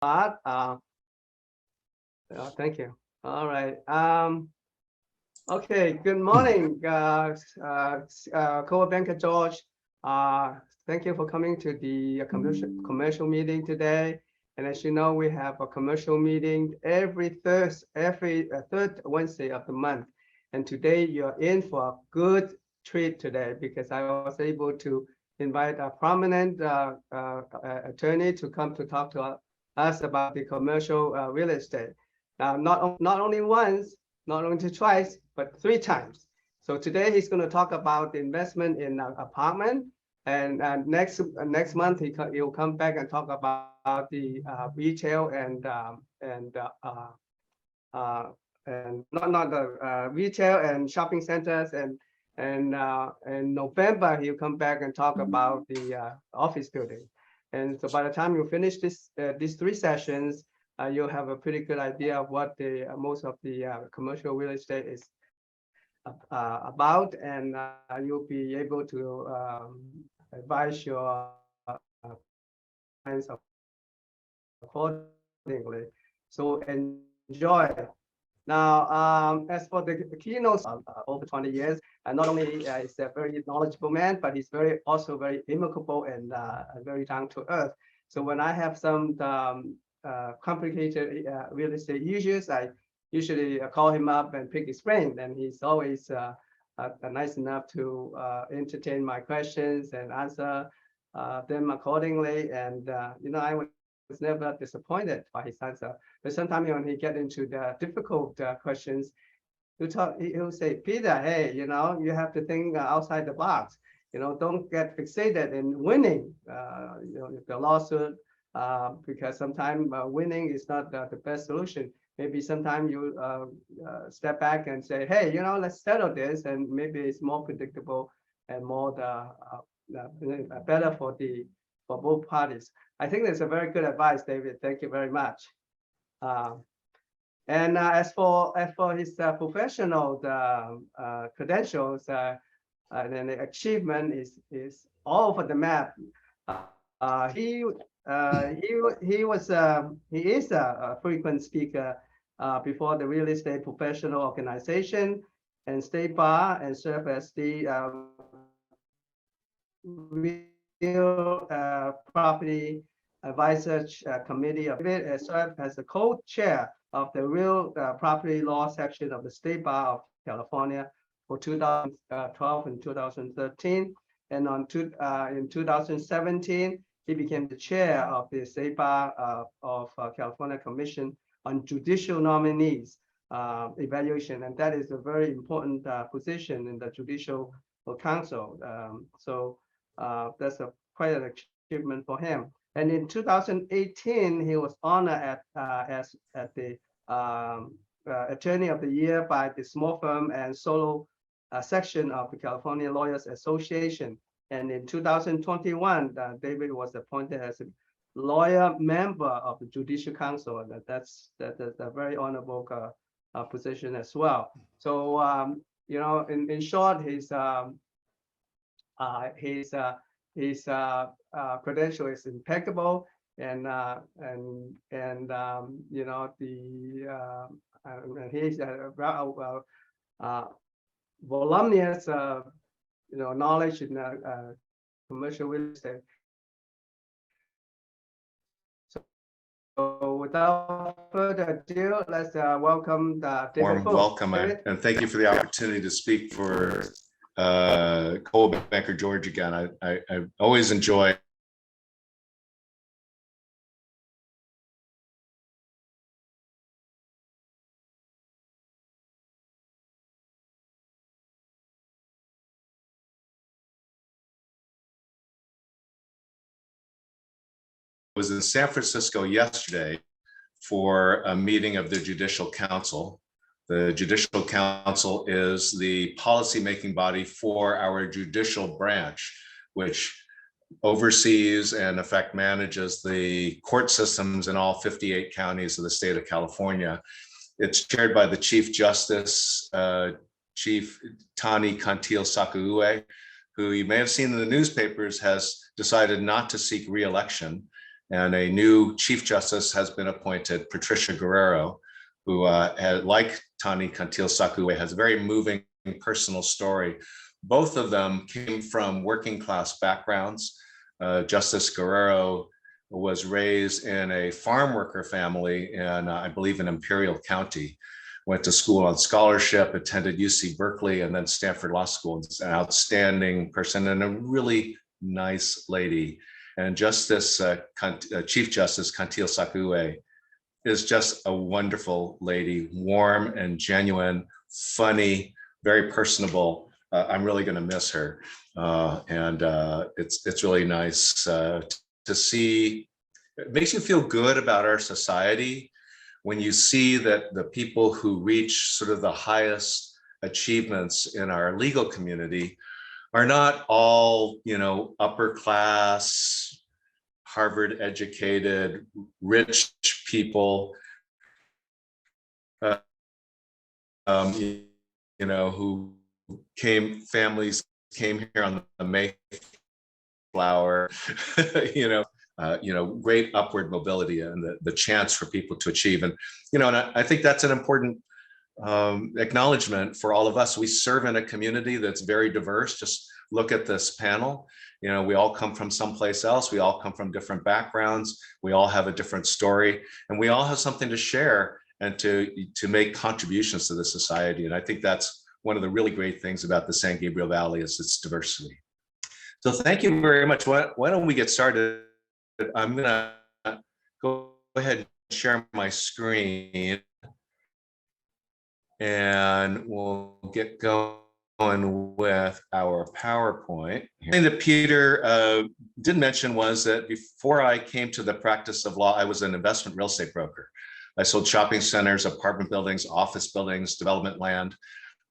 lot. Thank you. All right. Okay. Good morning, co-banker George. Thank you for coming to the commercial meeting today. And as you know, we have a commercial meeting every third Wednesday of the month. And today you're in for a good treat today because I was able to invite a prominent attorney to come to talk to us about the commercial real estate. Now, not only once, not only twice, but 3 times. So today he's going to talk about the investment in an apartment, and next month he'll come back and talk about the retail and not the retail and shopping centers, and in November he'll come back and talk about the office building. And so by the time you finish these 3 sessions, you'll have a pretty good idea of what the most of the commercial real estate is about, and you'll be able to advise your clients accordingly. So enjoy. Now, as for the keynotes, over 20 years, and not only is a very knowledgeable man, but he's also very amicable and very down to earth. So when I have some complicated real estate issues, I usually call him up and pick his brain, and he's always nice enough to entertain my questions and answer them accordingly. And I was never disappointed by his answer. But sometimes when he get into the difficult questions, he'll say, Peter, hey, you have to think outside the box. Don't get fixated in winning the lawsuit, because sometimes winning is not the best solution. Maybe sometimes you step back and say, hey, let's settle this, and maybe it's more predictable and more better for both parties. I think that's a very good advice, David. Thank you very much. And as for his professional credentials and the achievement is all over the map. He is a frequent speaker before the Real Estate Professional Organization and State Bar, and served as the Real Property Advisors Committee of it, and served as the co-chair of the Real Property Law section of the State Bar of California for 2012 and 2013. And in 2017, he became the chair of the State Bar of California Commission on Judicial Nominees Evaluation, and that is a very important position in the Judicial Council. So that's quite an achievement for him. And in 2018, he was honored as the Attorney of the Year by the Small Firm and Solo section of the California Lawyers Association. And in 2021, David was appointed as a lawyer member of the Judicial Council, and that's a very honorable position as well. So in short, his credential is impeccable, and he's voluminous knowledge in commercial real estate. So without further ado, let's welcome David. Warm welcome, and thank you for the opportunity to speak for co-banker George again. I always enjoy was in San Francisco yesterday for a meeting of the Judicial Council. The Judicial Council is the policy-making body for our judicial branch, which oversees and in effect manages the court systems in all 58 counties of the state of California. It's chaired by the Chief Justice, Chief Tani Kantil-Sakaue, who you may have seen in the newspapers has decided not to seek re-election. And a new Chief Justice has been appointed, Patricia Guerrero, who, like Tani Cantil-Sakauye, has a very moving personal story. Both of them came from working class backgrounds. Justice Guerrero was raised in a farm worker family in, I believe, in Imperial County. Went to school on scholarship, attended UC Berkeley, and then Stanford Law School. It's an outstanding person and a really nice lady. And Chief Justice Cantil-Sakauye is just a wonderful lady, warm and genuine, funny, very personable. I'm really going to miss her, and it's really nice to see. It makes you feel good about our society when you see that the people who reach sort of the highest achievements in our legal community are not all, upper class, Harvard educated, rich people, who families came here on the Mayflower, great upward mobility and the chance for people to achieve. And, and I think that's an important acknowledgement for all of us. We serve in a community that's very diverse. Just look at this panel. We all come from someplace else. We all come from different backgrounds. We all have a different story, and we all have something to share and to make contributions to the society. And I think that's one of the really great things about the San Gabriel Valley is its diversity. So thank you very much. Why don't we get started? I'm gonna go ahead and share my screen and we'll get going with our PowerPoint. The thing that Peter did mention was that before I came to the practice of law, I was an investment real estate broker. I sold shopping centers, apartment buildings, office buildings, development land.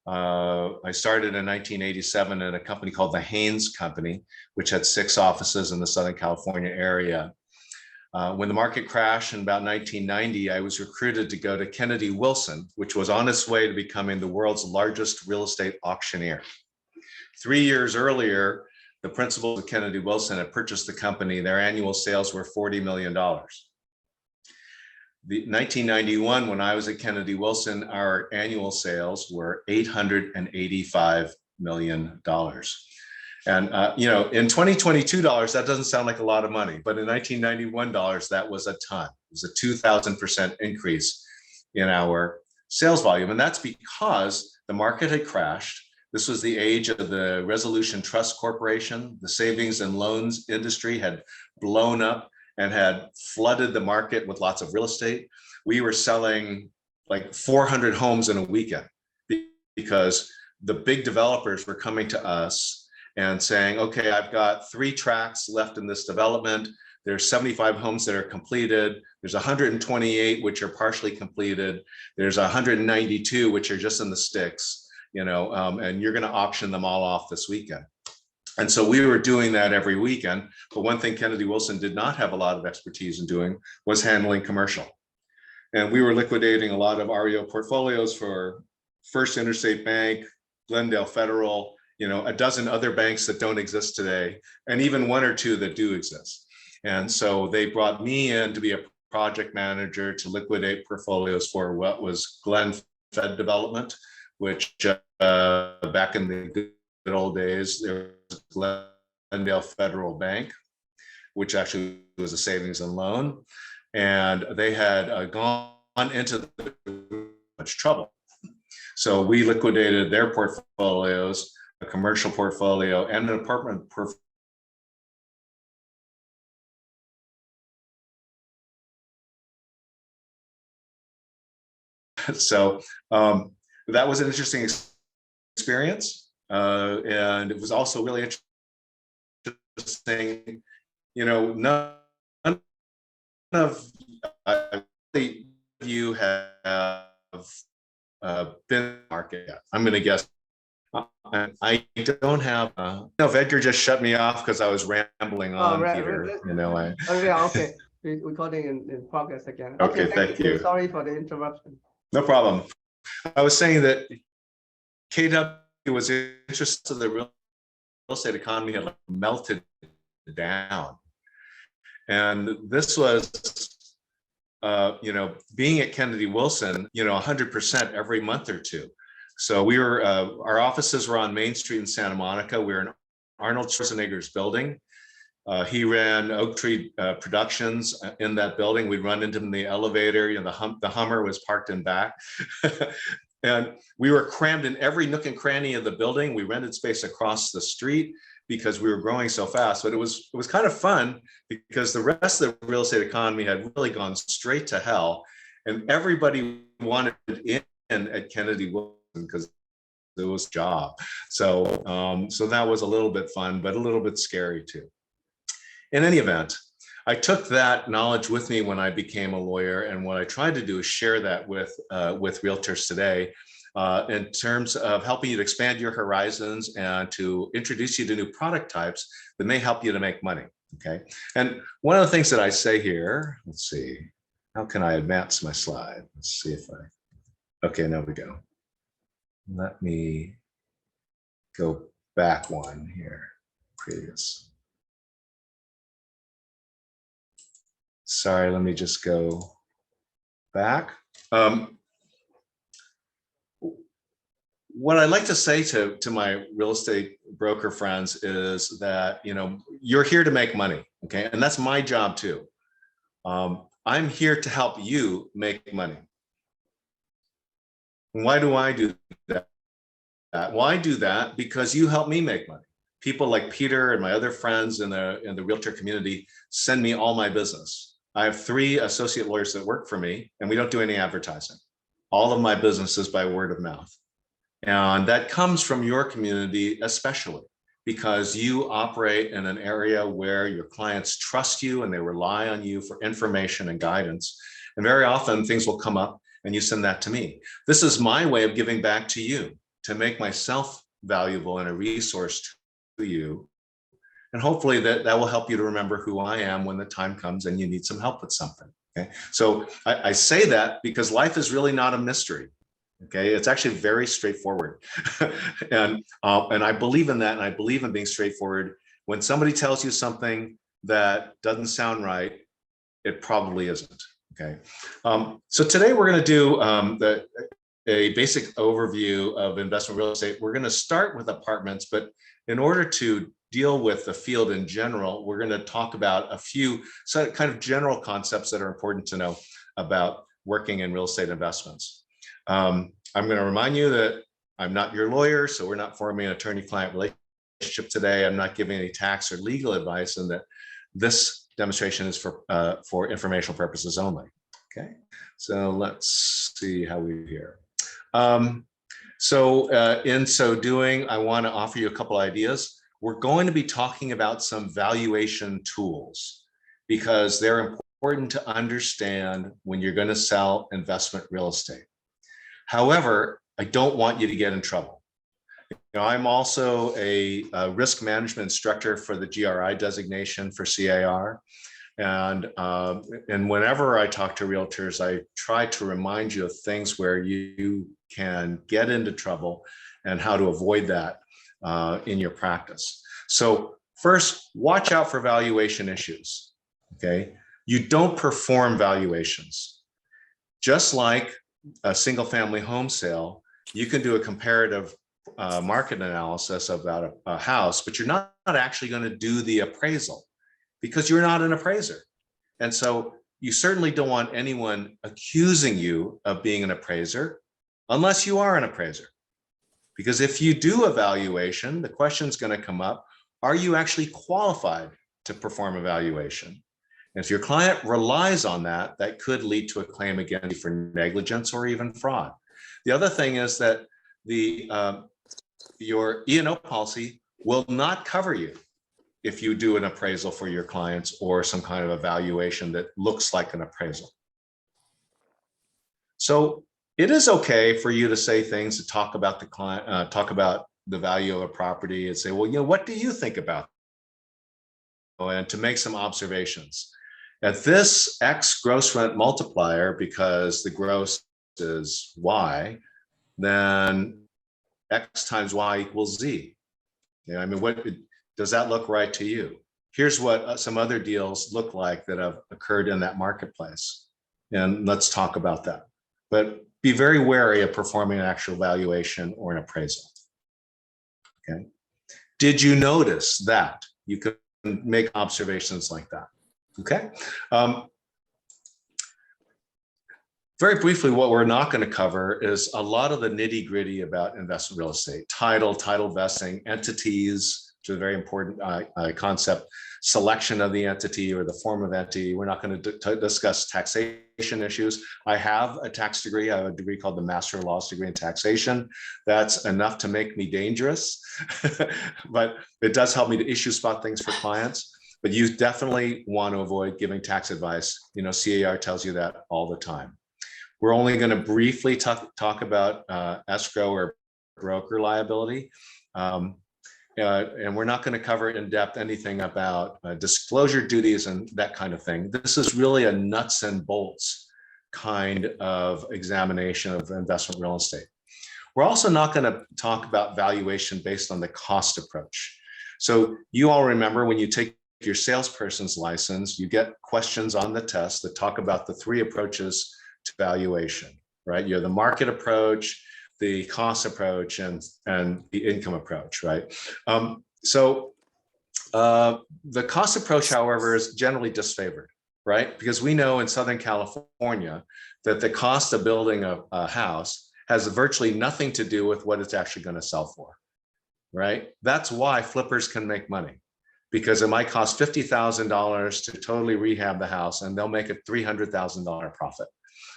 I started in 1987 in a company called the Haynes Company, which had 6 offices in the Southern California area. When the market crashed in about 1990, I was recruited to go to Kennedy Wilson, which was on its way to becoming the world's largest real estate auctioneer. 3 years earlier, the principals of Kennedy Wilson had purchased the company. Their annual sales were $40 million. 1991, when I was at Kennedy Wilson, our annual sales were $885 million. And, in 2022 dollars, that doesn't sound like a lot of money, but in 1991 dollars, that was a ton. It was a 2,000% increase in our sales volume. And that's because the market had crashed. This was the age of the Resolution Trust Corporation. The savings and loans industry had blown up and had flooded the market with lots of real estate. We were selling like 400 homes in a weekend because the big developers were coming to us and saying, okay, I've got 3 tracts left in this development. There's 75 homes that are completed. There's 128 which are partially completed. There's 192 which are just in the sticks, and you're gonna auction them all off this weekend. And so we were doing that every weekend. But one thing Kennedy Wilson did not have a lot of expertise in doing was handling commercial. And we were liquidating a lot of REO portfolios for First Interstate Bank, Glendale Federal, a dozen other banks that don't exist today, and even 1 or 2 that do exist. And so they brought me in to be a project manager to liquidate portfolios for what was Glen Fed Development, which back in the good old days, there was Glendale Federal Bank, which actually was a savings and loan. And they had gone into much trouble. So we liquidated their portfolios, a commercial portfolio and an apartment portfolio. So that was an interesting experience. And it was also really interesting, none of you have been in the market yet. I'm going to guess. I don't have. If Edgar just shut me off because I was rambling on, Peter. Okay. Recording in progress again. Okay, thank you. Sorry for the interruption. No problem. I was saying that KW was interested in the real estate economy had melted down. And this was, being at Kennedy Wilson, 100% every month or two. So we were, our offices were on Main Street in Santa Monica. We were in Arnold Schwarzenegger's building. He ran Oak Tree Productions in that building. We'd run into him in the elevator. The Hummer was parked in back. And we were crammed in every nook and cranny of the building. We rented space across the street because we were growing so fast. But it was kind of fun because the rest of the real estate economy had really gone straight to hell. And everybody wanted in at Kennedy Wilson because it was a job. So that was a little bit fun, but a little bit scary too. In any event, I took that knowledge with me when I became a lawyer, and what I tried to do is share that with realtors today in terms of helping you to expand your horizons and to introduce you to new product types that may help you to make money, okay? And one of the things that I say here, let's see, how can I advance my slide? Let's see if okay, there we go. Let me go back one here, previous. Sorry, let me just go back. What I like to say to my real estate broker friends is that, you're here to make money, okay? And that's my job too. I'm here to help you make money. Why do I do that? Well, I do that because you help me make money. People like Peter and my other friends in the realtor community send me all my business. I have 3 associate lawyers that work for me, and we don't do any advertising. All of my business is by word of mouth. And that comes from your community, especially because you operate in an area where your clients trust you and they rely on you for information and guidance. And very often things will come up and you send that to me. This is my way of giving back to you, to make myself valuable and a resource to you. And hopefully that will help you to remember who I am when the time comes and you need some help with something. Okay, so I say that because life is really not a mystery. Okay, it's actually very straightforward, and I believe in that, and I believe in being straightforward. When somebody tells you something that doesn't sound right, it probably isn't. Okay, so today we're going to do a basic overview of investment real estate. We're going to start with apartments, but in order to deal with the field in general, we're going to talk about a few kind of general concepts that are important to know about working in real estate investments. I'm going to remind you that I'm not your lawyer, so we're not forming an attorney-client relationship today. I'm not giving any tax or legal advice, and that this demonstration is for informational purposes only. Okay, so let's see how we here. In so doing, I want to offer you a couple ideas. We're going to be talking about some valuation tools because they're important to understand when you're going to sell investment real estate. However, I don't want you to get in trouble. I'm also a risk management instructor for the GRI designation for CAR. And whenever I talk to realtors, I try to remind you of things where you can get into trouble and how to avoid that in your practice. So first, watch out for valuation issues, okay? You don't perform valuations. Just like a single family home sale, you can do a comparative market analysis about a house, but you're not actually going to do the appraisal because you're not an appraiser. And so you certainly don't want anyone accusing you of being an appraiser unless you are an appraiser. Because if you do a valuation, the question's going to come up, are you actually qualified to perform a valuation? And if your client relies on that, that could lead to a claim against you for negligence or even fraud. The other thing is that your E&O policy will not cover you if you do an appraisal for your clients or some kind of evaluation that looks like an appraisal. So it is okay for you to say things to talk about the client, talk about the value of a property and say, well, what do you think about it? And to make some observations. At this X gross rent multiplier, because the gross is Y, then X times Y equals Z. I mean, what does that look right to you? here's what some other deals look like that have occurred in that marketplace. And let's talk about that. But be very wary of performing an actual valuation or an appraisal. Okay. Did you notice that you could make observations like that? Okay. Very briefly, what we're not going to cover is a lot of the nitty gritty about investment real estate: title vesting, entities, which is a very important concept, selection of the entity or the form of entity. We're not going to discuss taxation issues. I have a tax degree. I have a degree called the Master of Laws degree in taxation. That's enough to make me dangerous, but it does help me to issue spot things for clients. But you definitely want to avoid giving tax advice. You know, CAR tells you that all the time. We're only going to briefly talk about escrow or broker liability. And we're not going to cover in depth anything about disclosure duties and that kind of thing. This is really a nuts and bolts kind of examination of investment real estate. We're also not going to talk about valuation based on the cost approach. So you all remember when you take your salesperson's license, you get questions on the test that talk about the 3 approaches to valuation, right? You're the market approach, the cost approach, and the income approach, right? The cost approach, however, is generally disfavored, right? Because we know in Southern California that the cost of building a house has virtually nothing to do with what it's actually going to sell for, right? That's why flippers can make money, because it might cost $50,000 to totally rehab the house and they'll make a $300,000 profit.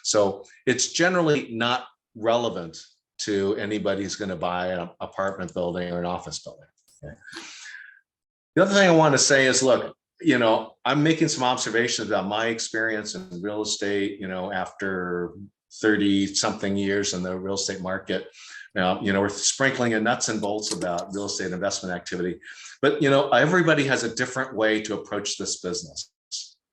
So it's generally not relevant to anybody who's going to buy an apartment building or an office building. Okay. The other thing I want to say is, look, you know, I'm making some observations about my experience in real estate, you know, after 30 something years in the real estate market. Now, you know, we're sprinkling in nuts and bolts about real estate investment activity, but, you know, everybody has a different way to approach this business.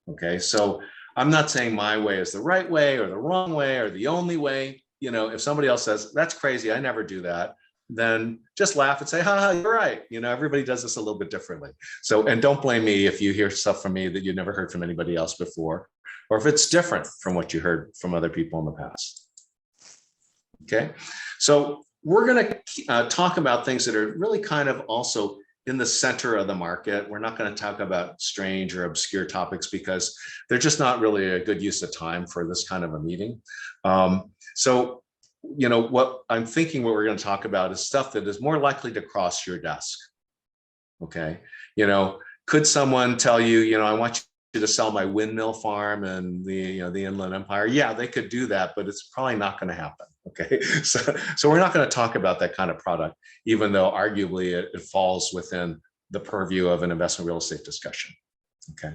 Okay. So I'm not saying my way is the right way or the wrong way or the only way. You know, if somebody else says, that's crazy, I never do that, then just laugh and say, ha, you're right. You know, everybody does this a little bit differently. So, and don't blame me if you hear stuff from me that you never heard from anybody else before, or if it's different from what you heard from other people in the past. Okay. So we're going to talk about things that are really kind of also in the center of the market. We're not going to talk about strange or obscure topics because they're just not really a good use of time for this kind of a meeting. So, you know, what I'm thinking what we're going to talk about is stuff that is more likely to cross your desk. Okay. You know, could someone tell you, you know, I want you to sell my windmill farm and the, you know, the Inland Empire? Yeah, they could do that, but it's probably not going to happen. Okay. So we're not going to talk about that kind of product, even though arguably it falls within the purview of an investment real estate discussion. Okay.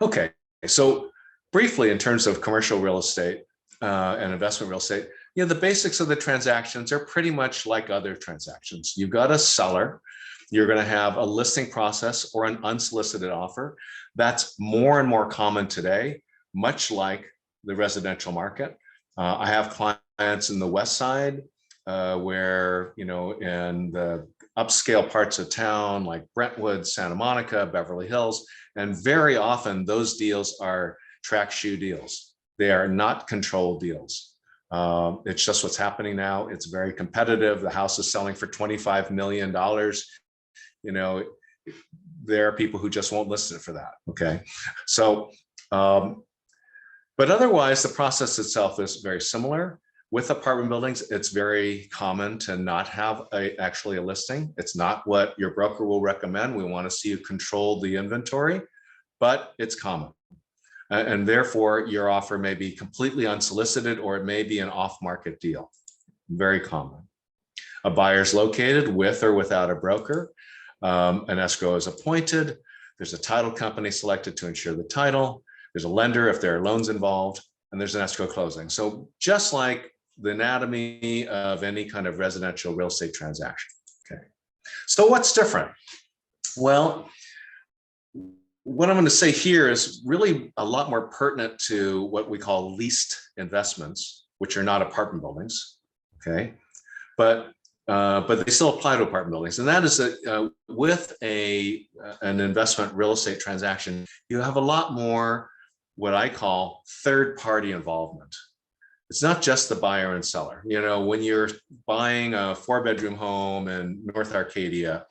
Okay. So briefly, in terms of commercial real estate and investment real estate, you know, the basics of the transactions are pretty much like other transactions. You've got a seller. You're going to have a listing process or an unsolicited offer. That's more and more common today, much like the residential market. I have clients in the West Side where, you know, in the upscale parts of town like Brentwood, Santa Monica, Beverly Hills, and very often those deals are track shoe deals. They are not controlled deals. It's just what's happening now. It's very competitive. The house is selling for $25 million. You know, there are people who just won't list it for that. Okay. So, but otherwise, the process itself is very similar. With apartment buildings, it's very common to not have actually a listing. It's not what your broker will recommend. We want to see you control the inventory, but it's common. And therefore, your offer may be completely unsolicited, or it may be an off-market deal. Very common. A buyer's located with or without a broker. An escrow is appointed. There's a title company selected to ensure the title. There's a lender if there are loans involved, and there's an escrow closing. So just like the anatomy of any kind of residential real estate transaction. Okay. So what's different? Well, what I'm going to say here is really a lot more pertinent to what we call leased investments, which are not apartment buildings. Okay. But but they still apply to apartment buildings. And that is that with an investment real estate transaction, you have a lot more what I call third-party involvement. It's not just the buyer and seller. You know, when you're buying a 4-bedroom home in North Arcadia,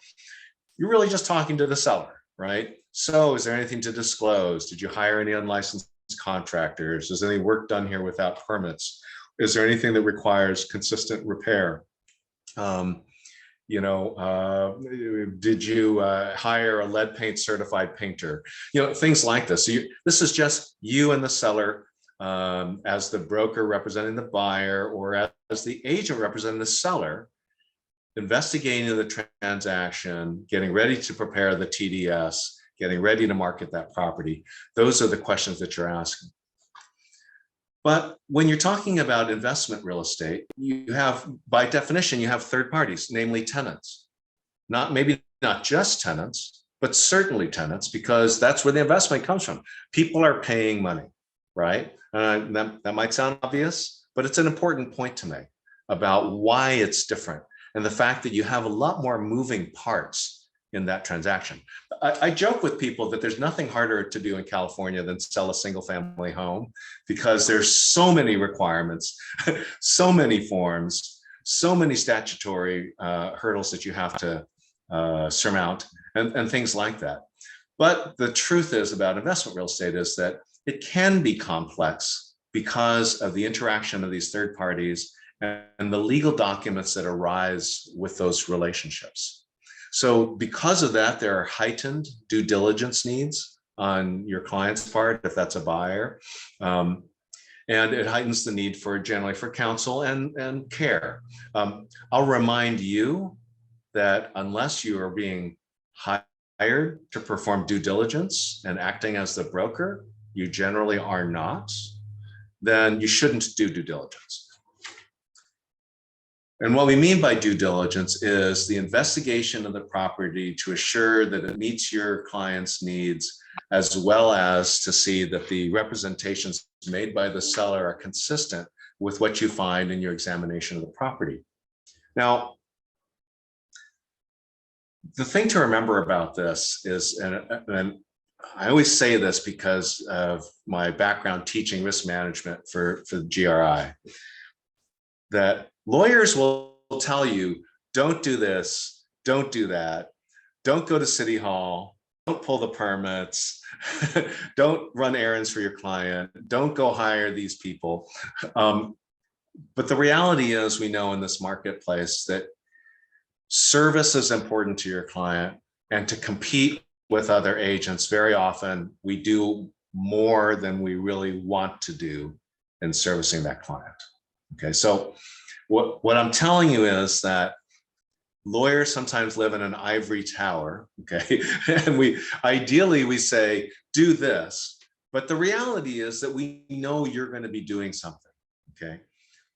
you're really just talking to the seller, right? So is there anything to disclose? Did you hire any unlicensed contractors? Is any work done here without permits? Is there anything that requires consistent repair? You know, did you hire a lead paint certified painter? You know, things like this. So this is just you and the seller as the broker representing the buyer, or as the agent representing the seller, investigating the transaction, getting ready to prepare the TDS, getting ready to market that property. Those are the questions that you're asking. But when you're talking about investment real estate, you have, by definition, you have third parties, namely tenants. Maybe not just tenants, but certainly tenants, because that's where the investment comes from. People are paying money, right? That might sound obvious, but it's an important point to make about why it's different, and the fact that you have a lot more moving parts in that transaction. I joke with people that there's nothing harder to do in California than sell a single family home, because there's so many requirements, so many forms, so many statutory hurdles that you have to surmount, and things like that. But the truth is about investment real estate is that it can be complex because of the interaction of these third parties and the legal documents that arise with those relationships. So because of that, there are heightened due diligence needs on your client's part, if that's a buyer. And it heightens the need generally for counsel and care. I'll remind you that unless you are being hired to perform due diligence and acting as the broker, you generally are not, then you shouldn't do due diligence. And what we mean by due diligence is the investigation of the property to assure that it meets your client's needs, as well as to see that the representations made by the seller are consistent with what you find in your examination of the property. Now, the thing to remember about this is, and I always say this because of my background teaching risk management for the GRI, that lawyers will tell you, don't do this, don't do that, don't go to City Hall, don't pull the permits, don't run errands for your client, don't go hire these people. But the reality is, we know in this marketplace that service is important to your client, and to compete with other agents, very often we do more than we really want to do in servicing that client. Okay, so what I'm telling you is that lawyers sometimes live in an ivory tower, okay? And ideally we say, do this, but the reality is that we know you're going to be doing something, okay?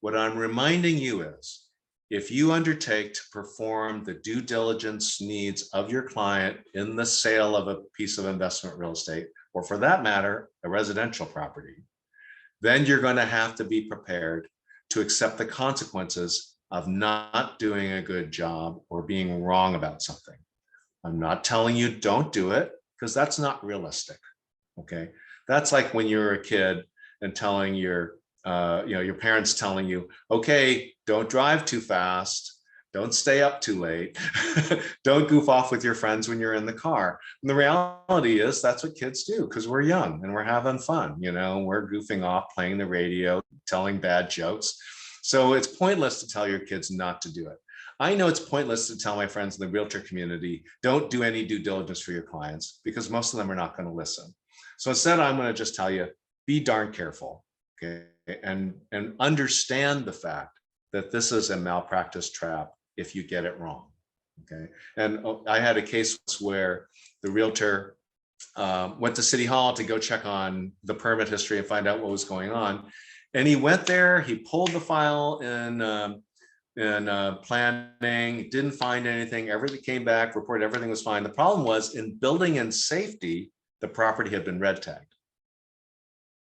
What I'm reminding you is, if you undertake to perform the due diligence needs of your client in the sale of a piece of investment real estate, or for that matter, a residential property, then you're going to have to be prepared to accept the consequences of not doing a good job or being wrong about something. I'm not telling you don't do it, because that's not realistic, okay? That's like when you were a kid and telling your parents telling you, okay, don't drive too fast, don't stay up too late, don't goof off with your friends when you're in the car. And the reality is that's what kids do, because we're young and we're having fun, we're goofing off, playing the radio, telling bad jokes. So it's pointless to tell your kids not to do it. I know it's pointless to tell my friends in the realtor community, don't do any due diligence for your clients, because most of them are not going to listen. So instead, I'm going to just tell you, be darn careful, okay? And understand the fact that this is a malpractice trap if you get it wrong, okay? And I had a case where the realtor went to City Hall to go check on the permit history and find out what was going on. And he went there, he pulled the file in planning, didn't find anything, everything came back, reported everything was fine. The problem was, in building and safety, the property had been red tagged,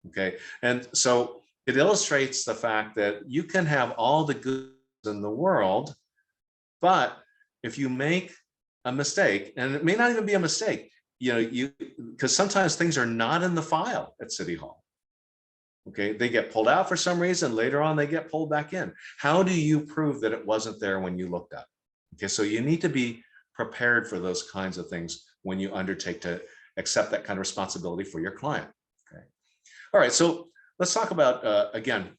okay? And so it illustrates the fact that you can have all the goods in the world, But if you make a mistake, and it may not even be a mistake, because sometimes things are not in the file at City Hall. Okay, they get pulled out for some reason, later on they get pulled back in. How do you prove that it wasn't there when you looked at it? Okay, so you need to be prepared for those kinds of things when you undertake to accept that kind of responsibility for your client. Okay, all right, so let's talk about, again,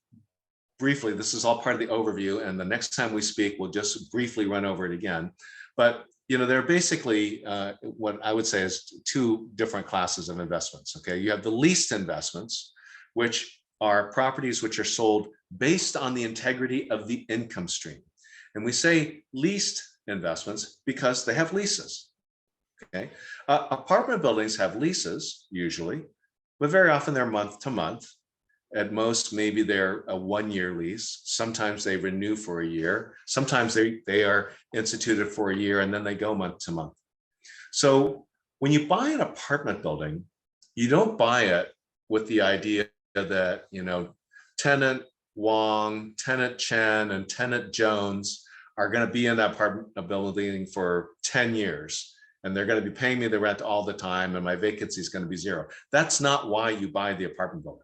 briefly, this is all part of the overview, and the next time we speak, we'll just briefly run over it again. But there are basically what I would say is two different classes of investments. Okay, you have the leased investments, which are properties which are sold based on the integrity of the income stream. And we say leased investments because they have leases. Okay, apartment buildings have leases usually, but very often they're month to month. At most, maybe they're a 1-year lease. Sometimes they renew for a year. Sometimes they are instituted for a year and then they go month to month. So when you buy an apartment building, you don't buy it with the idea that, tenant Wong, tenant Chen, and tenant Jones are going to be in that apartment building for 10 years. And they're going to be paying me the rent all the time and my vacancy is going to be 0. That's not why you buy the apartment building.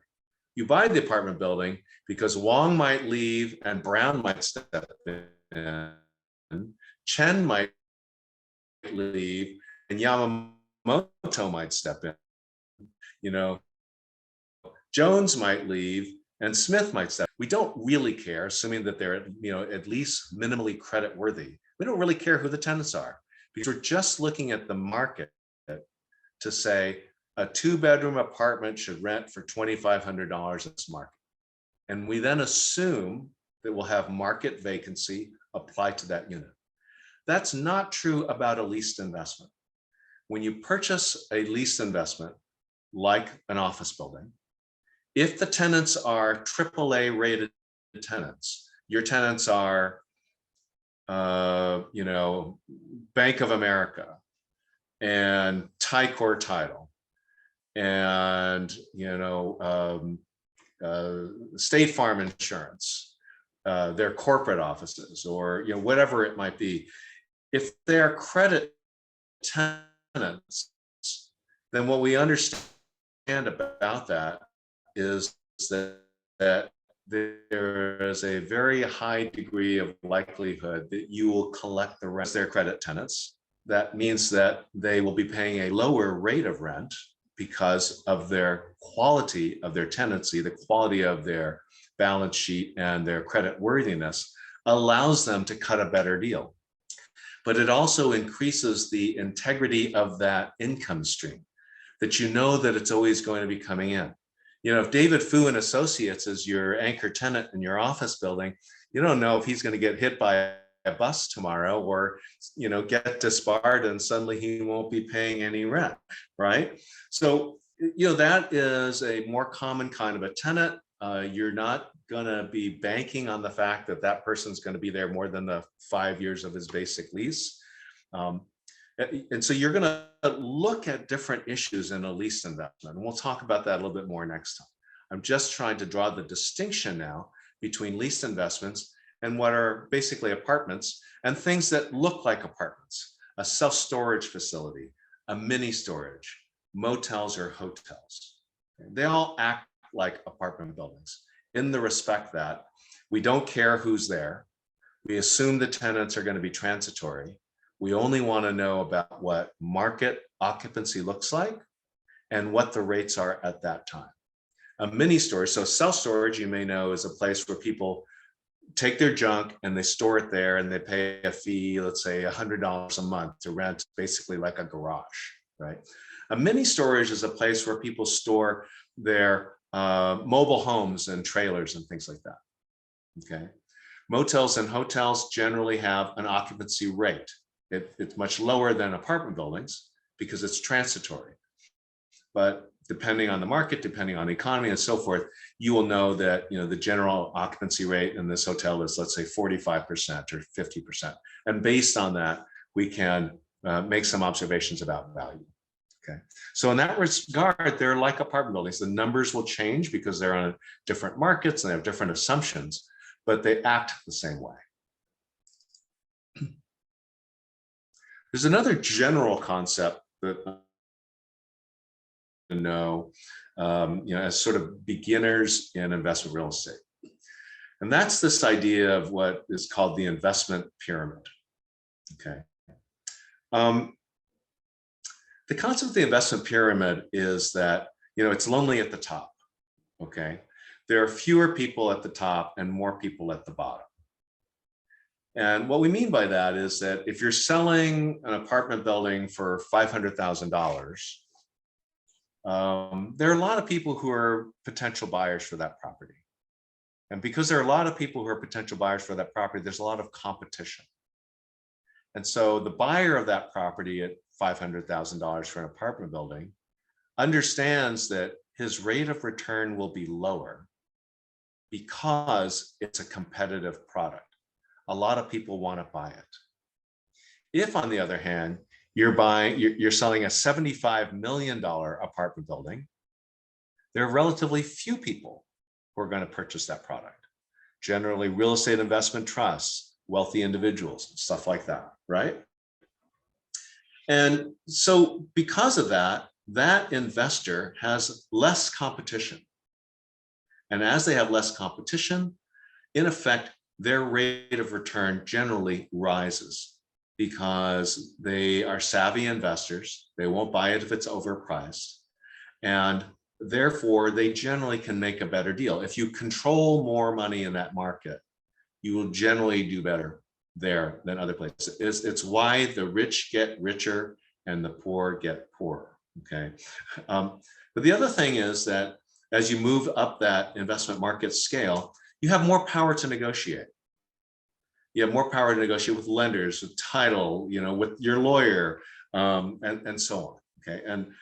You buy the apartment building because Wong might leave and Brown might step in, Chen might leave, and Yamamoto might step in. Jones might leave and Smith might step in. We don't really care, assuming that they're at least minimally credit worthy. We don't really care who the tenants are because we're just looking at the market to say, a 2-bedroom apartment should rent for $2,500 in this market. And we then assume that we'll have market vacancy applied to that unit. That's not true about a leased investment. When you purchase a leased investment, like an office building, if the tenants are AAA rated tenants, your tenants are, Bank of America and Ticor Title, and State Farm Insurance, their corporate offices, or whatever it might be. If they're credit tenants, then what we understand about that is that there is a very high degree of likelihood that you will collect the rent as their credit tenants. That means that they will be paying a lower rate of rent because of their quality of their tenancy, the quality of their balance sheet and their credit worthiness allows them to cut a better deal. But it also increases the integrity of that income stream, that that it's always going to be coming in. If David Fu and Associates is your anchor tenant in your office building, you don't know if he's going to get hit by a bus tomorrow or get disbarred and suddenly he won't be paying any rent, right? So that is a more common kind of a tenant. You're not going to be banking on the fact that that person's going to be there more than the 5 years of his basic lease. And so you're going to look at different issues in a lease investment, and we'll talk about that a little bit more next time. I'm just trying to draw the distinction now between leased investments and what are basically apartments and things that look like apartments, a self-storage facility, a mini storage, motels or hotels. They all act like apartment buildings in the respect that we don't care who's there. We assume the tenants are going to be transitory. We only want to know about what market occupancy looks like and what the rates are at that time. A mini storage, so self-storage, you may know, is a place where people take their junk and they store it there and they pay a fee, let's say $100 a month to rent, basically like a garage, right? A mini storage is a place where people store their mobile homes and trailers and things like that, okay? Motels and hotels generally have an occupancy rate. It's much lower than apartment buildings because it's transitory. But depending on the market, depending on the economy and so forth, you will know that the general occupancy rate in this hotel is, let's say, 45% or 50%. And based on that, we can make some observations about value. Okay. So in that regard, they're like apartment buildings. The numbers will change because they're on different markets and they have different assumptions, but they act the same way. There's another general concept that to know, as sort of beginners in investment real estate. And that's this idea of what is called the investment pyramid. Okay. The concept of the investment pyramid is that, it's lonely at the top. Okay. There are fewer people at the top and more people at the bottom. And what we mean by that is that if you're selling an apartment building for $500,000, there are a lot of people who are potential buyers for that property. And because there are a lot of people who are potential buyers for that property, there's a lot of competition. And so the buyer of that property at $500,000 for an apartment building understands that his rate of return will be lower because it's a competitive product. A lot of people want to buy it. If, on the other hand, you're selling a $75 million apartment building, there are relatively few people who are going to purchase that product. Generally, real estate investment trusts, wealthy individuals, stuff like that, right? And so because of that, that investor has less competition. And as they have less competition, in effect, their rate of return generally rises because they are savvy investors. They won't buy it if it's overpriced. And therefore, they generally can make a better deal. If you control more money in that market, you will generally do better there than other places. It's why the rich get richer and the poor get poorer, okay? But the other thing is that as you move up that investment market scale, you have more power to negotiate. You have more power to negotiate with lenders, with title, with your lawyer, and so on, okay? And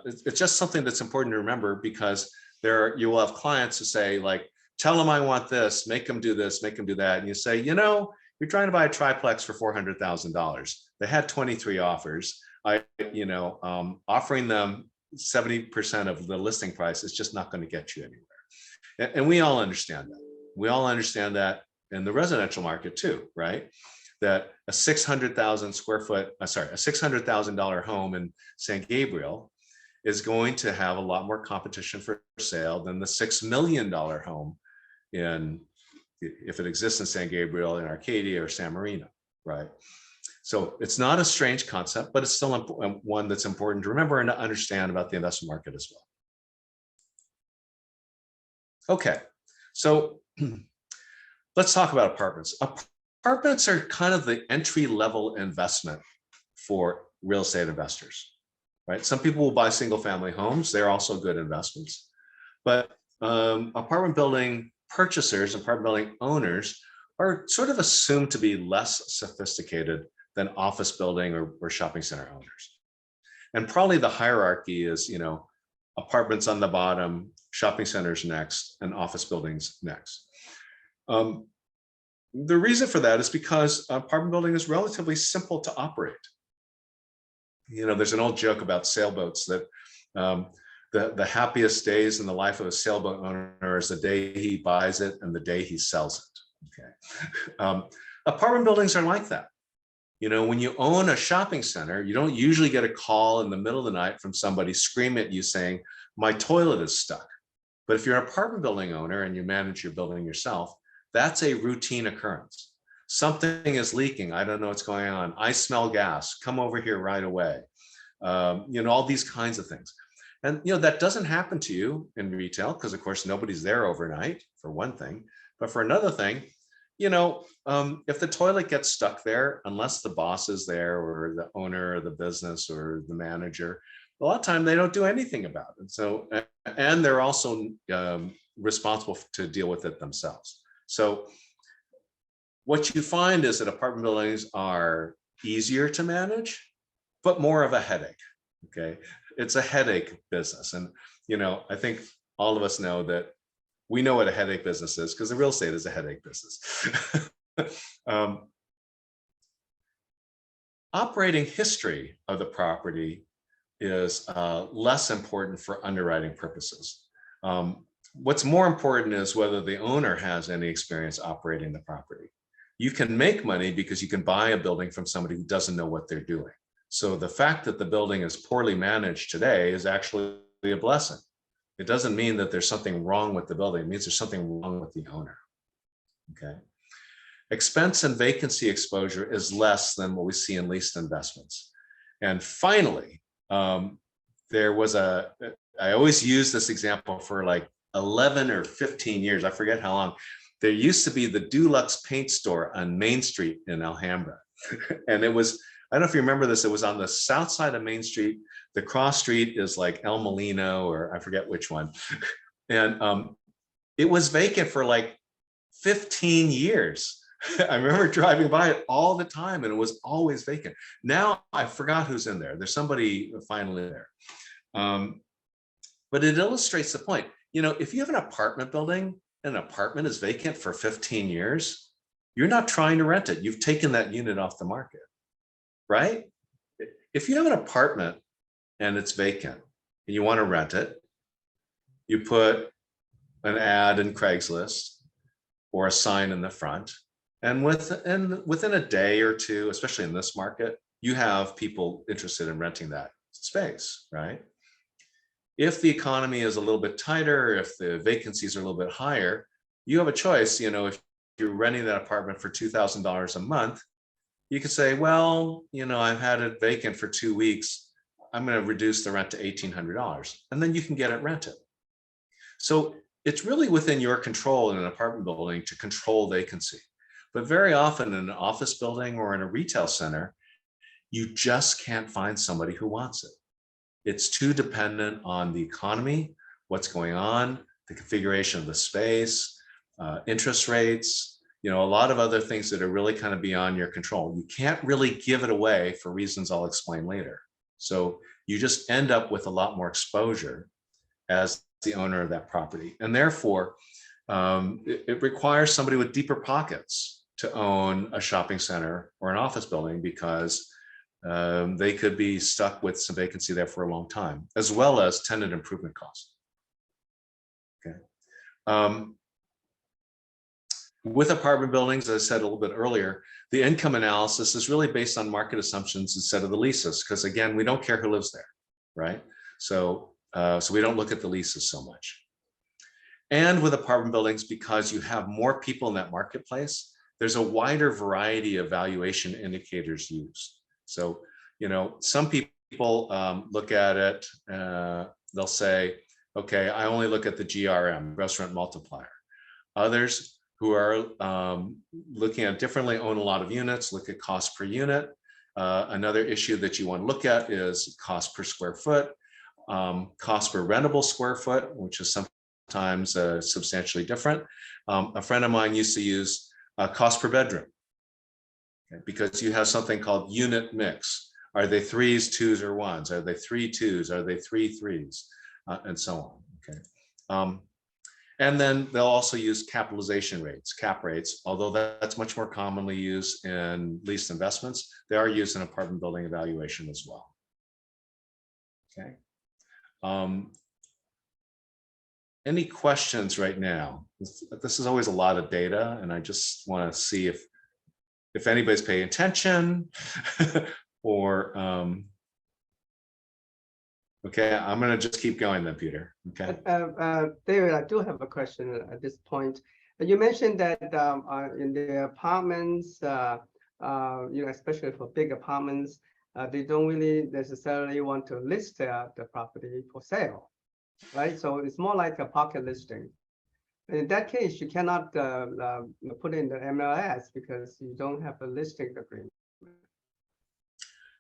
it's just something that's important to remember because you will have clients who say, like, tell them I want this, make them do this, make them do that. And you say, you're trying to buy a triplex for $400,000. They had 23 offers. Offering them 70% of the listing price is just not going to get you anywhere. And we all understand that. We all understand that in the residential market too, right? That a $600,000 home in San Gabriel is going to have a lot more competition for sale than the $6 million home if it exists in San Gabriel, in Arcadia or San Marino, right? So it's not a strange concept, but it's still one that's important to remember and to understand about the investment market as well. Okay, so let's talk about apartments. Apartments are kind of the entry-level investment for real estate investors, right? Some people will buy single-family homes. They're also good investments. But apartment building purchasers, apartment building owners are sort of assumed to be less sophisticated than office building or shopping center owners. And probably the hierarchy is, apartments on the bottom, shopping centers next, and office buildings next. The reason for that is because apartment building is relatively simple to operate. There's an old joke about sailboats that the happiest days in the life of a sailboat owner is the day he buys it and the day he sells it. Okay. Apartment buildings are like that. When you own a shopping center, you don't usually get a call in the middle of the night from somebody screaming at you saying, my toilet is stuck. But if you're an apartment building owner and you manage your building yourself, that's a routine occurrence. Something is leaking. I don't know what's going on. I smell gas. Come over here right away. All these kinds of things. And, that doesn't happen to you in retail because, of course, nobody's there overnight, for one thing. But for another thing, if the toilet gets stuck there, unless the boss is there or the owner of the business or the manager, a lot of time they don't do anything about it. So, and they're also responsible to deal with it themselves. So what you find is that apartment buildings are easier to manage, but more of a headache. Okay. It's a headache business. And, I think all of us know that we know what a headache business is because the real estate is a headache business. Operating history of the property is less important for underwriting purposes. What's more important is whether the owner has any experience operating the property. you can make money because you can buy a building from somebody who doesn't know what they're doing. So the fact that the building is poorly managed today is actually a blessing. It doesn't mean that there's something wrong with the building. It means there's something wrong with the owner. Okay. Expense and vacancy exposure is less than what we see in leased investments. And finally, there was I always use this example for like 11 or 15 years. I forget how long. There used to be the Dulux paint store on Main Street in Alhambra. And it was, I don't know if you remember this, it was on the south side of Main Street. The cross street is like El Molino, or I forget which one. And it was vacant for like 15 years. I remember driving by it all the time and it was always vacant. Now I forgot who's in there. There's somebody finally there. But it illustrates the point. You know, if you have an apartment building and an apartment is vacant for 15 years, you're not trying to rent it. You've taken that unit off the market, right? If you have an apartment and it's vacant and you want to rent it, you put an ad in Craigslist or a sign in the front. And within a day or two, especially in this market, you have people interested in renting that space, right? If the economy is a little bit tighter, if the vacancies are a little bit higher, you have a choice. You know, if you're renting that apartment for $2,000 a month, you could say, well, you know, I've had it vacant for 2 weeks. I'm going to reduce the rent to $1,800, and then you can get it rented. So it's really within your control in an apartment building to control vacancy. But very often in an office building or in a retail center, you just can't find somebody who wants it. It's too dependent on the economy, what's going on, the configuration of the space, interest rates, you know, a lot of other things that are really kind of beyond your control. You can't really give it away for reasons I'll explain later. So you just end up with a lot more exposure as the owner of that property. And therefore, it requires somebody with deeper pockets to own a shopping center or an office building, because they could be stuck with some vacancy there for a long time, as well as tenant improvement costs. Okay. With apartment buildings, as I said a little bit earlier, the income analysis is really based on market assumptions instead of the leases, because again, we don't care who lives there, right? So we don't look at the leases so much. And with apartment buildings, because you have more people in that marketplace, there's a wider variety of valuation indicators used. So, you know, some people look at it, they'll say, okay, I only look at the GRM, gross rent multiplier. Others who are looking at differently own a lot of units, look at cost per unit. Another issue that you want to look at is cost per square foot, cost per rentable square foot, which is sometimes substantially different. A friend of mine used to use cost per bedroom, okay, because you have something called unit mix. Are they threes, twos, or ones? Are they 3 2s? Are they 3 3s? And so on. Okay. And then they'll also use capitalization rates, cap rates, although that's much more commonly used in leased investments. They are used in apartment building evaluation as well. Okay. Any questions right now? This is always a lot of data, and I just want to see if anybody's paying attention or okay, I'm going to just keep going then, Peter. Okay. David, I do have a question at this point. You mentioned that in the apartments, you know, especially for big apartments, they don't really necessarily want to list the property for sale, right? So it's more like a pocket listing. In that case, you cannot put in the MLS because you don't have a listing agreement.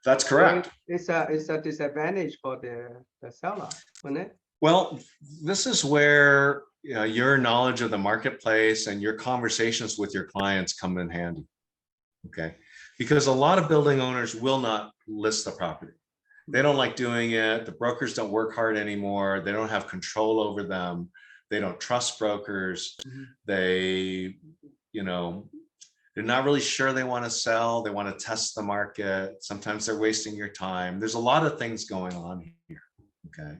That's correct. So it's a disadvantage for the seller, isn't it? Well, this is where your knowledge of the marketplace and your conversations with your clients come in handy. Okay, because a lot of building owners will not list the property. They don't like doing it. The brokers don't work hard anymore. They don't have control over them. They don't trust brokers. Mm-hmm. They, you know, they're not really sure they want to sell. They want to test the market. Sometimes they're wasting your time. There's a lot of things going on here. Okay.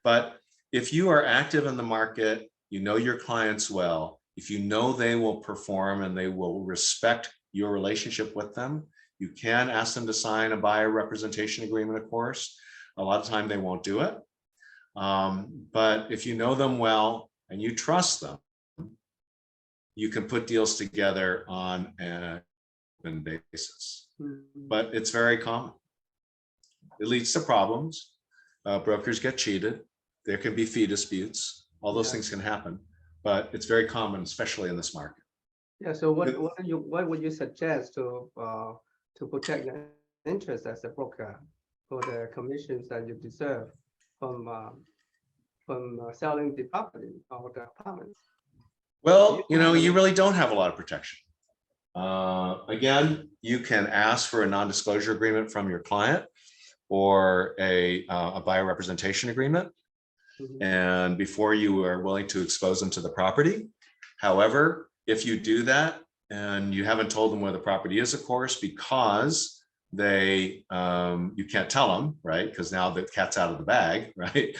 But if you are active in the market, you know your clients well, if you know they will perform and they will respect your relationship with them, you can ask them to sign a buyer representation agreement, of course. A lot of time they won't do it. But if you know them well and you trust them, you can put deals together on an open basis. But it's very common. It leads to problems. Brokers get cheated. There can be fee disputes. All those things can happen, but it's very common, especially in this market. Yeah. So what would you suggest to protect your interest as a broker for the commissions that you deserve from selling the property or the apartments? Well, you really don't have a lot of protection. Again, you can ask for a non-disclosure agreement from your client or a buyer representation agreement. And before you are willing to expose them to the property. However, if you do that and you haven't told them where the property is, of course, because you can't tell them, right? Because now the cat's out of the bag, right?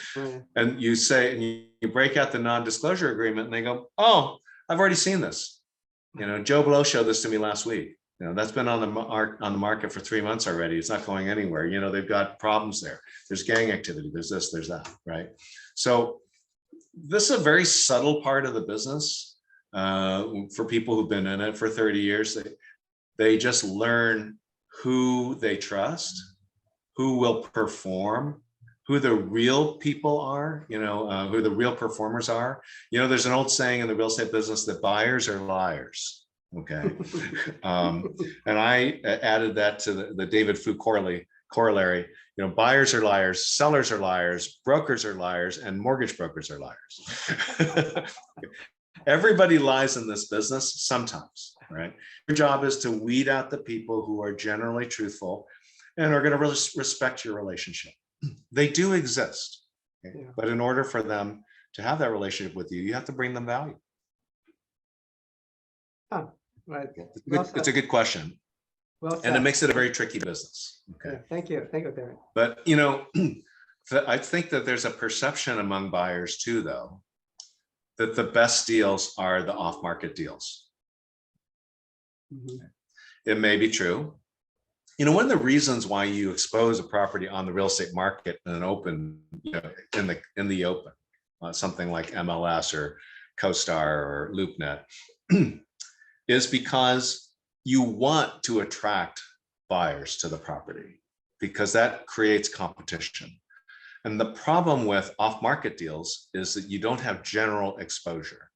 And you say, and you break out the non-disclosure agreement and they go, oh, I've already seen this. Joe Blow showed this to me last week. That's been on the market for 3 months already. It's not going anywhere. They've got problems there. There's gang activity. There's this, there's that, right? So this is a very subtle part of the business for people who've been in it for 30 years. They just learn who they trust, who will perform, who the real people are, who the real performers are. There's an old saying in the real estate business that buyers are liars. Okay. And I added that to the David Fu corollary. Buyers are liars, sellers are liars, brokers are liars, and mortgage brokers are liars. Everybody lies in this business sometimes, right? Your job is to weed out the people who are generally truthful and are going to respect your relationship. They do exist, okay? But in order for them to have that relationship with you, you have to bring them value. Right. It's a good question. And it makes it a very tricky business. Okay. Yeah, thank you, David. But I think that there's a perception among buyers too, though, that the best deals are the off-market deals. It may be true. One of the reasons why you expose a property on the real estate market in an open, in the open, something like MLS or CoStar or LoopNet, is because you want to attract buyers to the property because that creates competition. And the problem with off-market deals is that you don't have general exposure.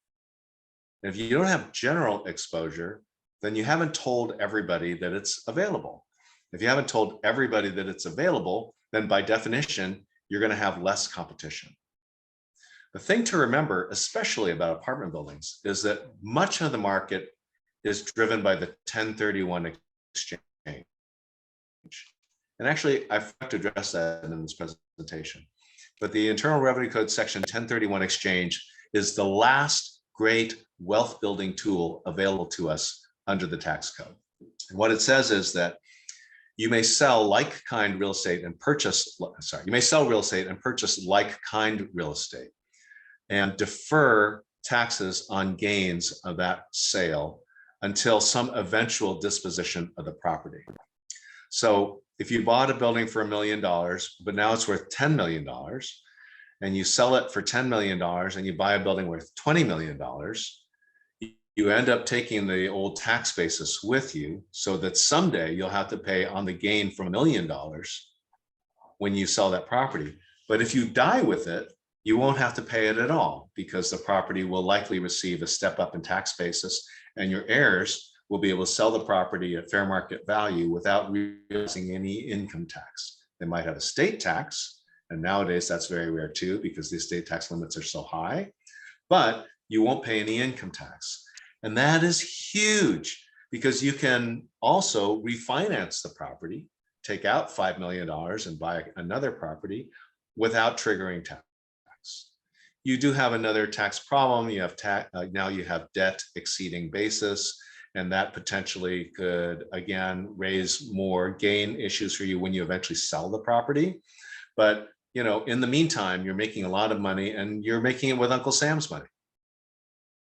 And if you don't have general exposure, then you haven't told everybody that it's available. If you haven't told everybody that it's available, then by definition, you're going to have less competition. The thing to remember, especially about apartment buildings, is that much of the market is driven by the 1031 exchange. And actually, I forgot to address that in this presentation. But the Internal Revenue Code section 1031 exchange is the last great wealth building tool available to us under the tax code. And what it says is that you may sell like-kind real estate and purchase, you may sell real estate and purchase like-kind real estate and defer taxes on gains of that sale until some eventual disposition of the property. So if you bought a building for $1 million, but now it's worth $10 million, and you sell it for $10 million and you buy a building worth $20 million, you end up taking the old tax basis with you so that someday you'll have to pay on the gain from $1 million when you sell that property. But if you die with it, you won't have to pay it at all because the property will likely receive a step up in tax basis and your heirs will be able to sell the property at fair market value without realizing any income tax. They might have a state tax, and nowadays that's very rare too because the estate tax limits are so high, but you won't pay any income tax. And that is huge because you can also refinance the property, take out $5 million and buy another property without triggering tax. You do have another tax problem. You have now you have debt exceeding basis, and that potentially could again raise more gain issues for you when you eventually sell the property. But in the meantime, you're making a lot of money and you're making it with Uncle Sam's money.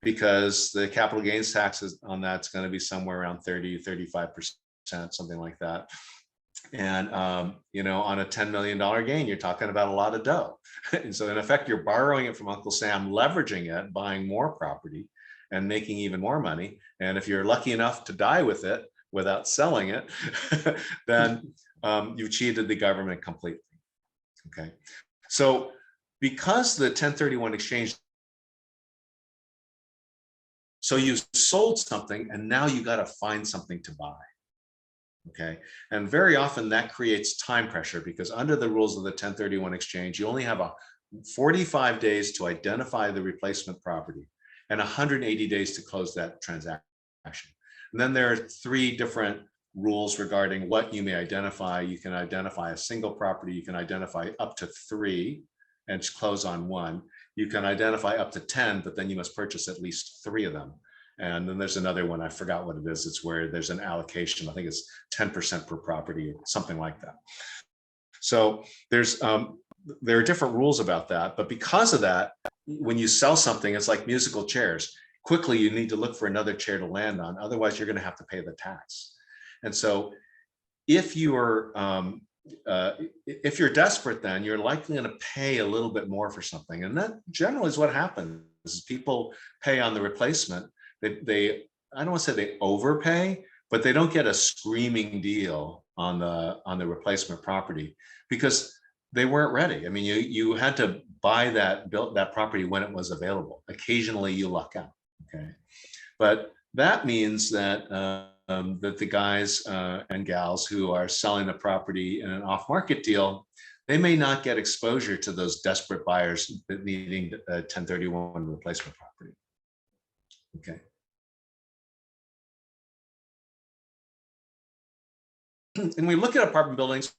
because the capital gains taxes on that's going to be somewhere around 30-35%, something like that. And you know, on a $10 million gain, you're talking about a lot of dough. And so in effect, you're borrowing it from Uncle Sam, leveraging it, buying more property and making even more money. And if you're lucky enough to die with it without selling it, then you've cheated the government completely. Okay. So because the 1031 exchange, so you sold something and now you got to find something to buy. Okay. And very often that creates time pressure, because under the rules of the 1031 exchange, you only have 45 days to identify the replacement property and 180 days to close that transaction. And then there are 3 different rules regarding what you may identify. You can identify a single property, you can identify up to 3 and close on 1. You can identify up to 10, but then you must purchase at least 3 of them. And then there's another one, I forgot what it is. It's where there's an allocation. I think it's 10% per property, something like that. So there's there are different rules about that. But because of that, when you sell something, it's like musical chairs. Quickly, you need to look for another chair to land on. Otherwise, you're going to have to pay the tax. And so if you're desperate, then you're likely going to pay a little bit more for something. And that generally is what happens, is people pay on the replacement. They I don't want to say they overpay, but they don't get a screaming deal on the replacement property because they weren't ready. I mean, you had to buy that property when it was available. Occasionally you luck out. Okay, but that means that that the guys and gals who are selling the property in an off-market deal, they may not get exposure to those desperate buyers needing a 1031 replacement property. Okay. And we look at apartment buildings.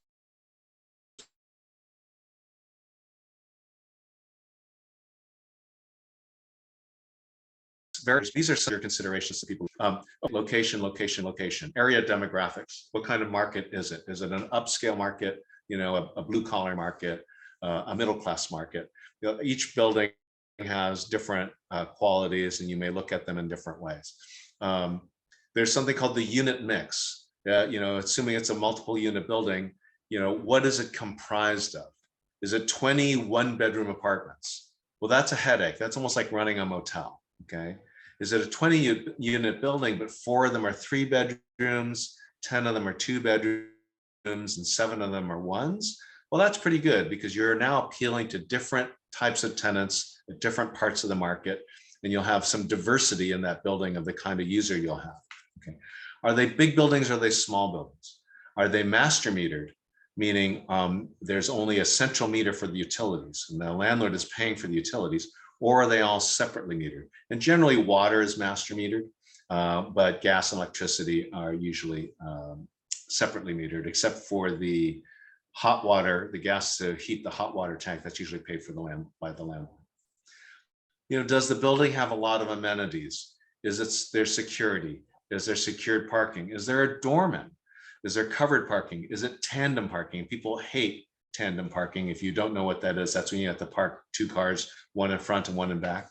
These are your considerations to people. Location, area demographics. What kind of market is it? Is it an upscale market, you know, a blue collar market, a middle class market? You know, each building has different qualities, and you may look at them in different ways. There's something called the unit mix. You know, assuming it's a multiple unit building, you know, what is it comprised of? Is it 20 one-bedroom apartments? Well, that's a headache. That's almost like running a motel. Okay. Is it a 20 unit building, but 4 of them are 3 bedrooms, 10 of them are 2 bedrooms, and 7 of them are 1s? Well, that's pretty good, because you're now appealing to different types of tenants at different parts of the market, and you'll have some diversity in that building of the kind of user you'll have. Okay. Are they big buildings or are they small buildings? Are they master metered, meaning there's only a central meter for the utilities and the landlord is paying for the utilities? Or are they all separately metered? And generally water is master metered, but gas and electricity are usually separately metered, except for the hot water, the gas to heat the hot water tank, that's usually paid for by the landlord. You know, does the building have a lot of amenities? Is it their security? Is there secured parking? Is there a doorman? Is there covered parking? Is it tandem parking? People hate tandem parking. If you don't know what that is, that's when you have to park 2 cars, one in front and one in back.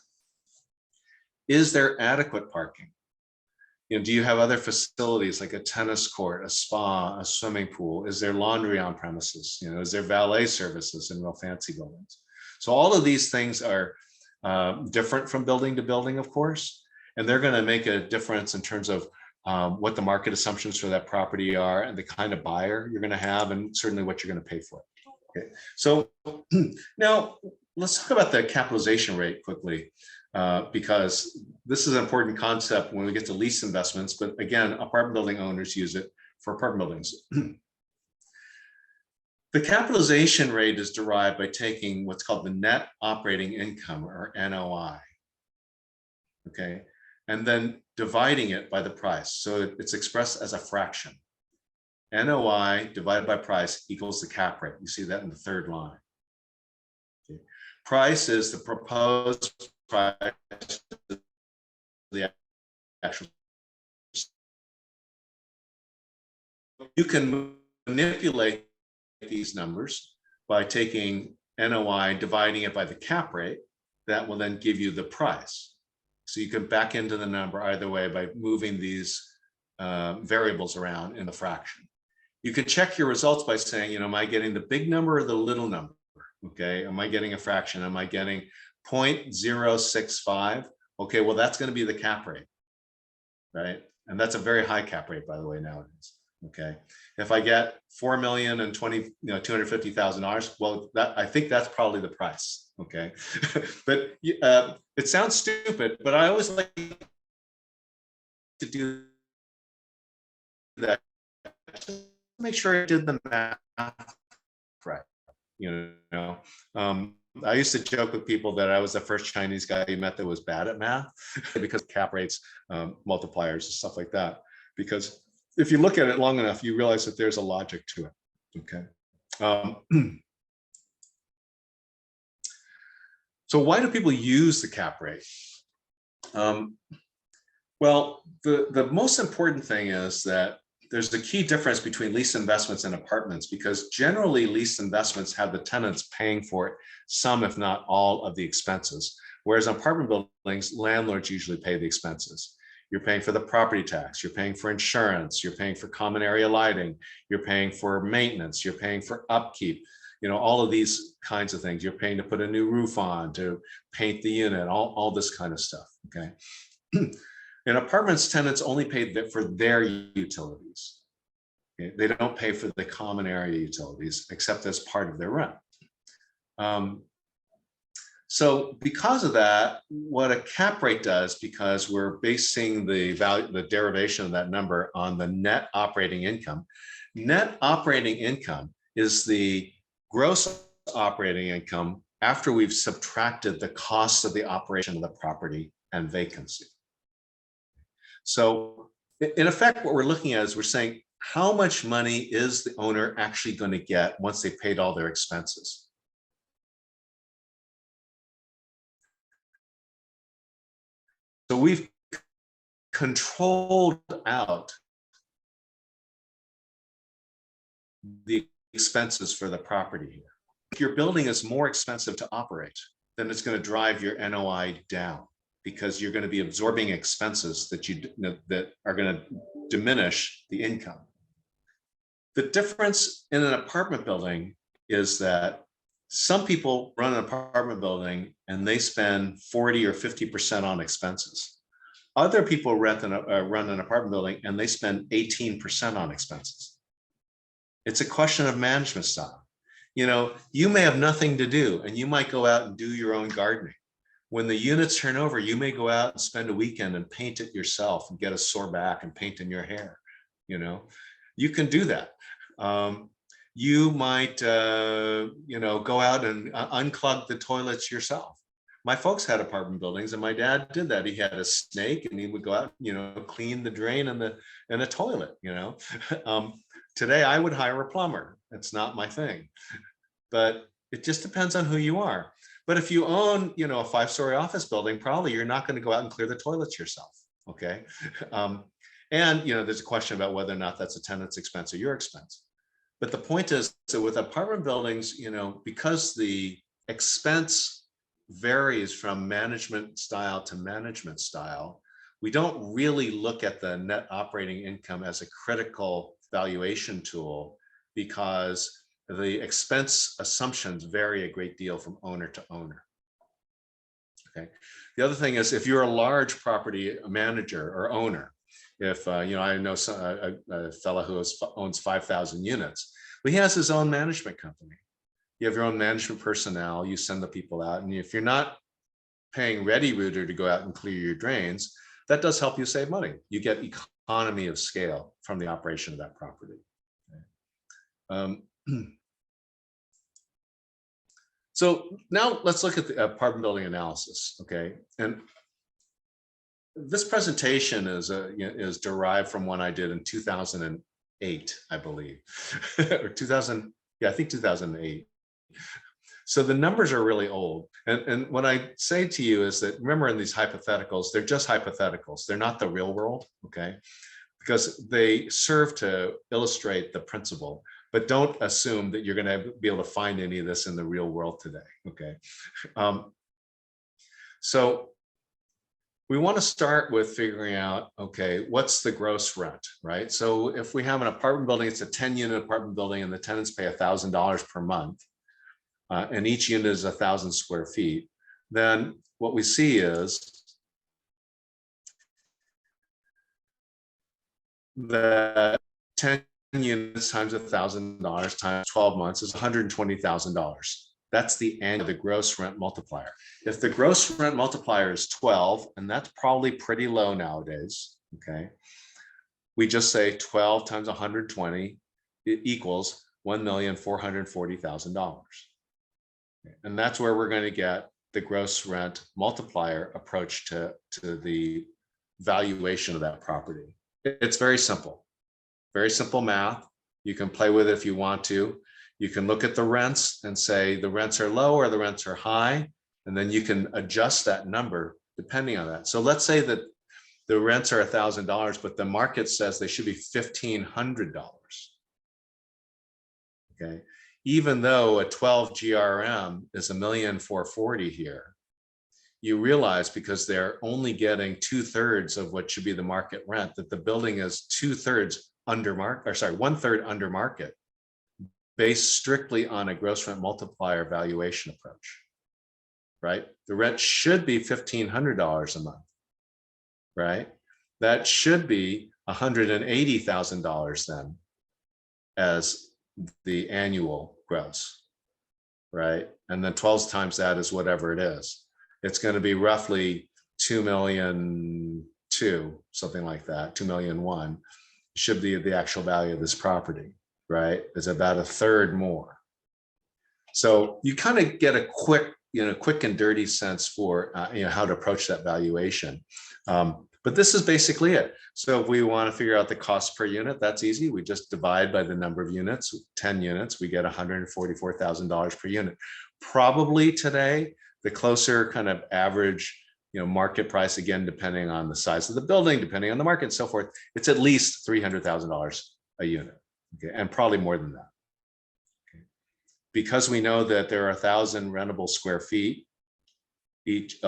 Is there adequate parking? You know, do you have other facilities like a tennis court, a spa, a swimming pool? Is there laundry on premises? You know, is there valet services in real fancy buildings? So all of these things are different from building to building, of course, and they're going to make a difference in terms of what the market assumptions for that property are and the kind of buyer you're going to have, and certainly what you're going to pay for it. Okay, so now let's talk about the capitalization rate quickly, because this is an important concept when we get to lease investments. But again, apartment building owners use it for apartment buildings. The capitalization rate is derived by taking what's called the net operating income, or NOI. Okay, and then dividing it by the price. So it's expressed as a fraction. NOI divided by price equals the cap rate. You see that in the 3rd line. Okay. Price is the proposed price of the actual. You can manipulate these numbers by taking NOI, dividing it by the cap rate. That will then give you the price. So you can back into the number either way by moving these variables around in the fraction. You can check your results by saying, am I getting the big number or the little number? Okay, am I getting a fraction? Am I getting 0.065? Okay, well, that's going to be the cap rate, right? And that's a very high cap rate, by the way, nowadays. Okay, if I get $4,020,250,000, well, I think that's probably the price. Okay, but it sounds stupid, but I always like to do that. Make sure I did the math right. I used to joke with people that I was the first Chinese guy you met that was bad at math because cap rates, multipliers, and stuff like that. Because if you look at it long enough, you realize that there's a logic to it. Okay. So why do people use the cap rate? Well, the most important thing is that there's the key difference between lease investments and apartments, because generally lease investments have the tenants paying for it, some, if not all, of the expenses. Whereas in apartment buildings, landlords usually pay the expenses. You're paying for the property tax, you're paying for insurance, you're paying for common area lighting, you're paying for maintenance, you're paying for upkeep, all of these kinds of things. You're paying to put a new roof on, to paint the unit, all this kind of stuff, okay? In apartments, tenants only pay for their utilities. Okay? They don't pay for the common area utilities, except as part of their rent. So because of that, what a cap rate does, because we're basing the value, the derivation of that number on the net operating income. Net operating income is the gross operating income after we've subtracted the costs of the operation of the property and vacancy. So in effect, what we're looking at is we're saying, how much money is the owner actually going to get once they paid all their expenses? So we've controlled out the expenses for the property here. If your building is more expensive to operate, then it's going to drive your NOI down, because you're going to be absorbing expenses that are going to diminish the income. The difference in an apartment building is that some people run an apartment building and they spend 40 or 50% on expenses. Other people run an apartment building and they spend 18% on expenses. It's a question of management style. You may have nothing to do and you might go out and do your own gardening. When the units turn over, you may go out and spend a weekend and paint it yourself and get a sore back and paint in your hair. You can do that. You might, go out and unclog the toilets yourself. My folks had apartment buildings and my dad did that. He had a snake and he would go out, clean the drain and the toilet, Today I would hire a plumber. It's not my thing, but it just depends on who you are. But if you own, a 5-story office building, probably you're not going to go out and clear the toilets yourself. Okay. And, there's a question about whether or not that's a tenant's expense or your expense. But the point is that with apartment buildings, because the expense varies from management style to management style, we don't really look at the net operating income as a critical valuation tool, because the expense assumptions vary a great deal from owner to owner. Okay. The other thing is, if you're a large property manager or owner, if I know a fellow who owns 5,000 units, but he has his own management company. You have your own management personnel. You send the people out, and if you're not paying ReadyRooter to go out and clear your drains, that does help you save money. You get economy of scale from the operation of that property. Okay. So now let's look at the apartment building analysis, okay? And this presentation is derived from one I did in 2008, I believe, or 2000, yeah, I think 2008. So the numbers are really old. And what I say to you is that, remember, in these hypotheticals, they're just hypotheticals. They're not the real world, okay? Because they serve to illustrate the principle, but don't assume that you're going to be able to find any of this in the real world today, okay? So we want to start with figuring out, okay, what's the gross rent, right? So if we have an apartment building, it's a 10-unit apartment building and the tenants pay $1,000 per month, and each unit is 1,000 square feet, then what we see is that 10 units times $1,000 times 12 months is $120,000. That's the annual, the gross rent multiplier. If the gross rent multiplier is 12, and that's probably pretty low nowadays, okay, we just say 12 times 120 equals $1,440,000. And that's where we're going to get the gross rent multiplier approach to the valuation of that property. It's very simple math. You can play with it if you want to. You can look at the rents and say the rents are low or the rents are high, and then you can adjust that number depending on that. So let's say that the rents are $1,000, but the market says they should be $1,500. Okay, even though a 12 GRM is $1,440,000 here, you realize because they're only getting 2/3 of what should be the market rent, that the building is 2/3 under market, or sorry, 1/3 under market, based strictly on a gross rent multiplier valuation approach, right? The rent should be $1,500 a month, right? That should be $180,000 then as the annual gross, right? And then 12 times that is whatever it is. It's going to be roughly 2,200,000, something like that, 2,100,000 should be the actual value of this property, right? It's about 1/3 more. So you kind of get a quick and dirty sense for how to approach that valuation. But this is basically it. So if we want to figure out the cost per unit, that's easy. We just divide by the number of units, 10 units, we get $144,000 per unit. Probably today, the closer kind of average market price, again, depending on the size of the building, depending on the market and so forth, it's at least $300,000 a unit, okay, and probably more than that. Okay. Because we know that there are 1,000 rentable square feet, each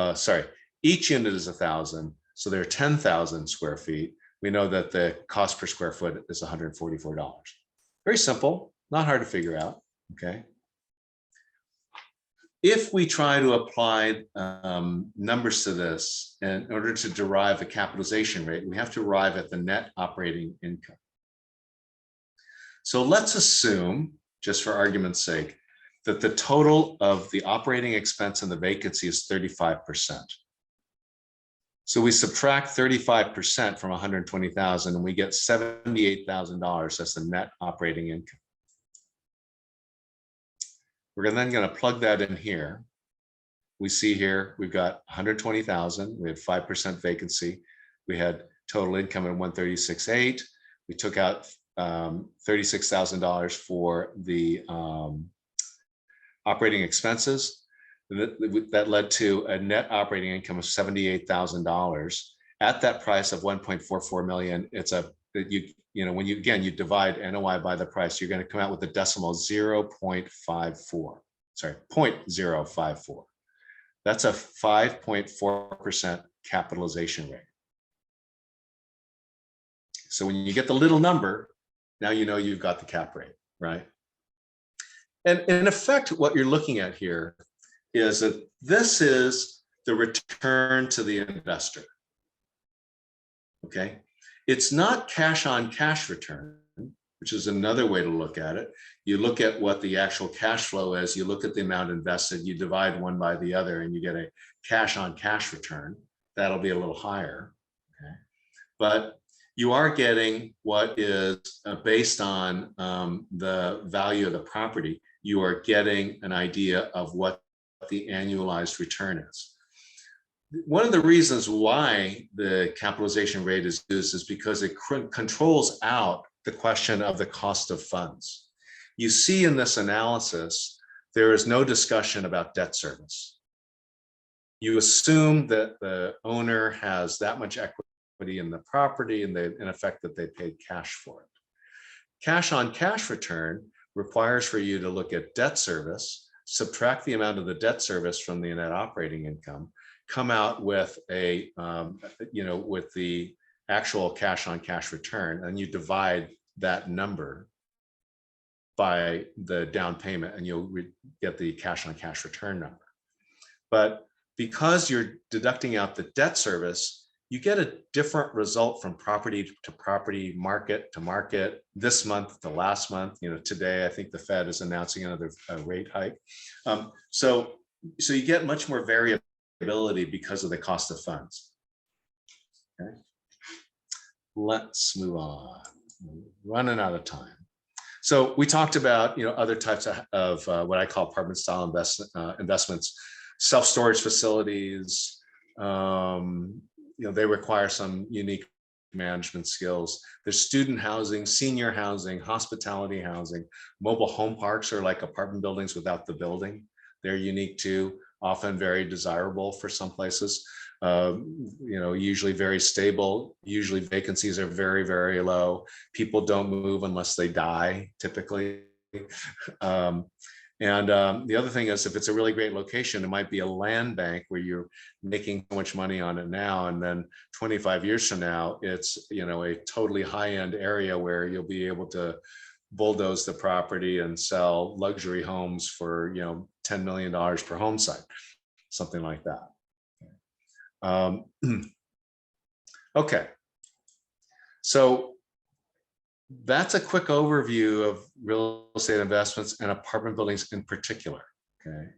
unit is 1,000, so there are 10,000 square feet. We know that the cost per square foot is $144. Very simple, not hard to figure out, okay? If we try to apply numbers to this in order to derive a capitalization rate, we have to arrive at the net operating income. So let's assume, just for argument's sake, that the total of the operating expense and the vacancy is 35%. So we subtract 35% from 120,000 and we get $78,000 as the net operating income. We're then going to plug that in here. We see here we've got 120,000. We had 5% vacancy. We had total income at 136,800. We took out $36,000 for the operating expenses. That led to a net operating income of $78,000 at that price of 1.44 million. It's when you divide NOI by the price, you're going to come out with a decimal 0.54. Sorry, 0.054. That's a 5.4% capitalization rate. So when you get the little number, now you know you've got the cap rate, right? And in effect, what you're looking at here is that this is the return to the investor. Okay, it's not cash on cash return, which is another way to look at it. You look at what the actual cash flow is, you look at the amount invested, you divide one by the other, and you get a cash on cash return. That'll be a little higher. Okay, but you are getting what is based on the value of the property. You are getting an idea of what the annualized return is. One of the reasons why the capitalization rate is used is because it controls out the question of the cost of funds. You see in this analysis, there is no discussion about debt service. You assume that the owner has that much equity in the property and in effect that they paid cash for it. Cash on cash return requires for you to look at debt service, subtract the amount of the debt service from the net operating income, come out with a, with the actual cash on cash return, and you divide that number by the down payment, and you'll get the cash on cash return number. But because you're deducting out the debt service, you get a different result from property to property, market to market, this month to last month. Today, I think the Fed is announcing another rate hike. So you get much more variability because of the cost of funds. Okay. Let's move on. Running out of time. So we talked about other types of what I call apartment style investments, self-storage facilities. They require some unique management skills. There's student housing, senior housing, hospitality housing. Mobile home parks are like apartment buildings without the building. They're unique too, often very desirable for some places. Usually very stable. Usually vacancies are very, very low. People don't move unless they die, typically. The other thing is, if it's a really great location, it might be a land bank where you're making so much money on it now, and then 25 years from now, it's a totally high-end area where you'll be able to bulldoze the property and sell luxury homes for $10 million per home site, something like that. Okay, so that's a quick overview of real estate investments and apartment buildings in particular. Okay,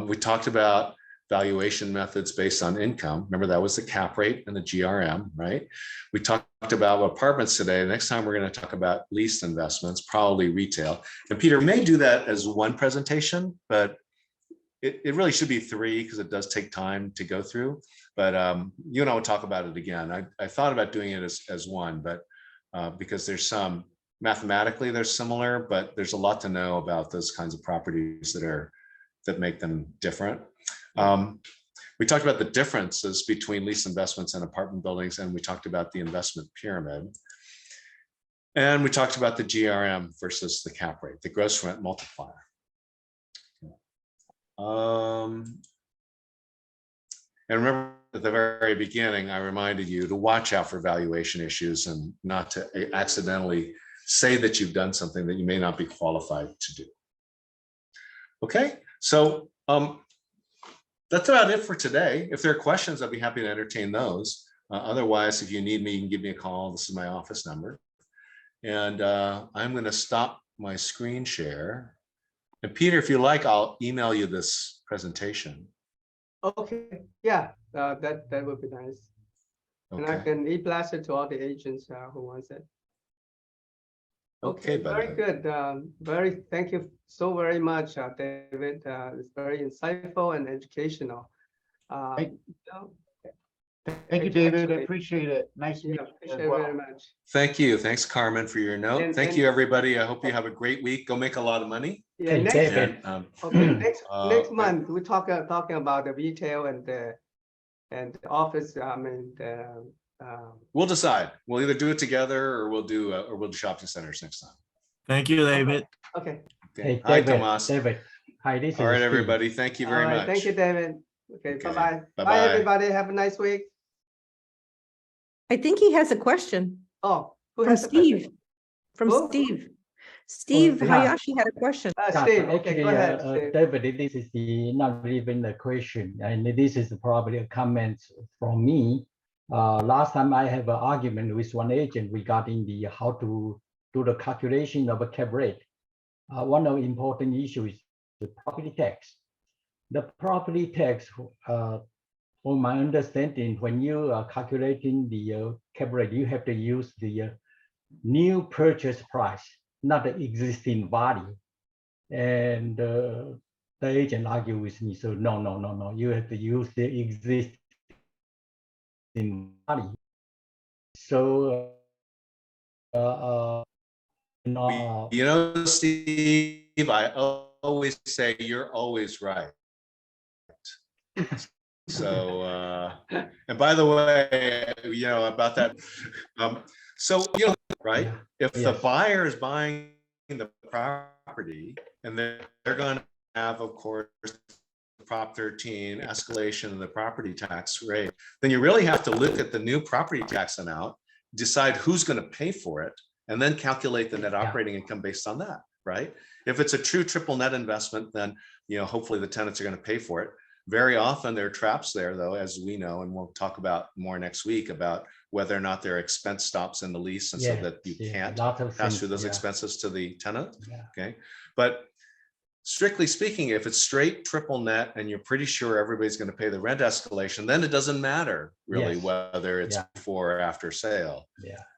we talked about valuation methods based on income. Remember, that was the cap rate and the GRM, right? We talked about apartments today. Next time we're going to talk about leased investments, probably retail. And Peter may do that as one presentation, but it really should be three because it does take time to go through. But you and I will talk about it again. I thought about doing it as one, but because there's some mathematically they're similar, but there's a lot to know about those kinds of properties that make them different. We talked about the differences between lease investments and apartment buildings, and we talked about the investment pyramid. And we talked about the GRM versus the cap rate, the gross rent multiplier. And remember, at the very beginning, I reminded you to watch out for valuation issues and not to accidentally say that you've done something that you may not be qualified to do. Okay, so that's about it for today. If there are questions, I'd be happy to entertain those. Otherwise, if you need me, you can give me a call. This is my office number. And I'm going to stop my screen share. And Peter, if you like, I'll email you this presentation. Okay, yeah, that would be nice. Okay. And I can e-blast it to all the agents who wants it. Okay, very good. Thank you so very much, David. It's very insightful and educational. Thank you, David. I appreciate it. Nice to meet you. Appreciate it very much. Thank you. Thanks, Carmen, for your note. Thank you, everybody. I hope you have a great week. Go make a lot of money. Yeah, next month we talking about the retail and the office. We'll decide. We'll either do it together or we'll do shopping centers next time. Thank you, David. Okay. Hey, Hi, David. Tomas. David. Hi, this is all right, Steve. everybody. Thank you very much. Thank you, David. Okay, bye-bye. Bye-bye. Bye, everybody. Have a nice week. I think he has a question. Oh, who from has Steve. From Who? Steve. Steve yeah. Hayashi had a question. Steve, okay, actually, go ahead, Steve. David, this is not even a question, and this is probably a comment from me. Last time I have an argument with one agent regarding how to do the calculation of a cap rate. One of the important issues is the property tax. The property tax, from my understanding, when you are calculating the cap rate, you have to use the new purchase price, not the existing value. And the agent argued with me, so no, you have to use the existing value. So, Steve, I always say you're always right. So, and by the way, about that, so, right? If the buyer is buying the property and they're going to have, of course, Prop 13 escalation of the property tax rate, then you really have to look at the new property tax amount, decide who's going to pay for it, and then calculate the net operating income based on that, right? If it's a true triple net investment, then, you know, hopefully the tenants are going to pay for it. Very often there are traps there, though, as we know, and we'll talk about more next week about whether or not there are expense stops in the lease, and so that you can't pass through those expenses to the tenant. Okay, but strictly speaking, if it's straight triple net and you're pretty sure everybody's going to pay the rent escalation, then it doesn't matter really whether it's before or after sale.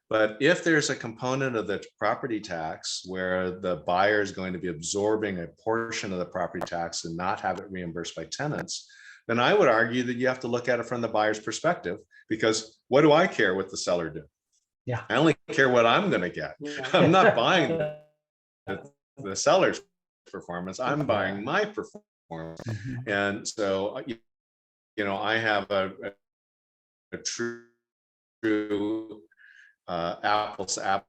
But if there's a component of the property tax where the buyer is going to be absorbing a portion of the property tax and not have it reimbursed by tenants, then I would argue that you have to look at it from the buyer's perspective, because what do I care what the seller did? I only care what I'm going to get. I'm not buying the seller's performance. I'm buying my performance. And so, you know, I have a true apples to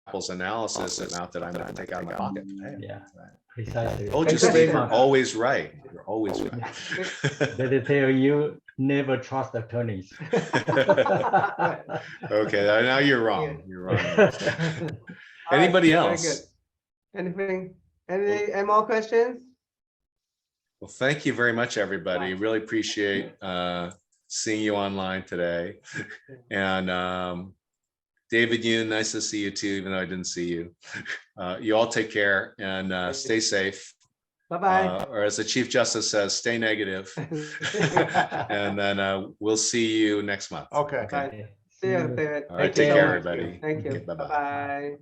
apples analysis amount that I'm going to take out of my pocket. Precisely. Oh, just Steve, you're always right. You're always right. They tell you never trust attorneys. Okay, now you're wrong. You're wrong. Anybody else? Anything? Any more questions? Well, thank you very much, everybody. Really appreciate seeing you online today. And David Yoon, nice to see you too, even though I didn't see you. You all take care and stay safe. Bye-bye. Or as the Chief Justice says, stay negative. And then we'll see you next month. Okay. Bye. See you, David. All right, Thank you take so care, much. everybody. Thank you. Okay, bye-bye. Bye-bye.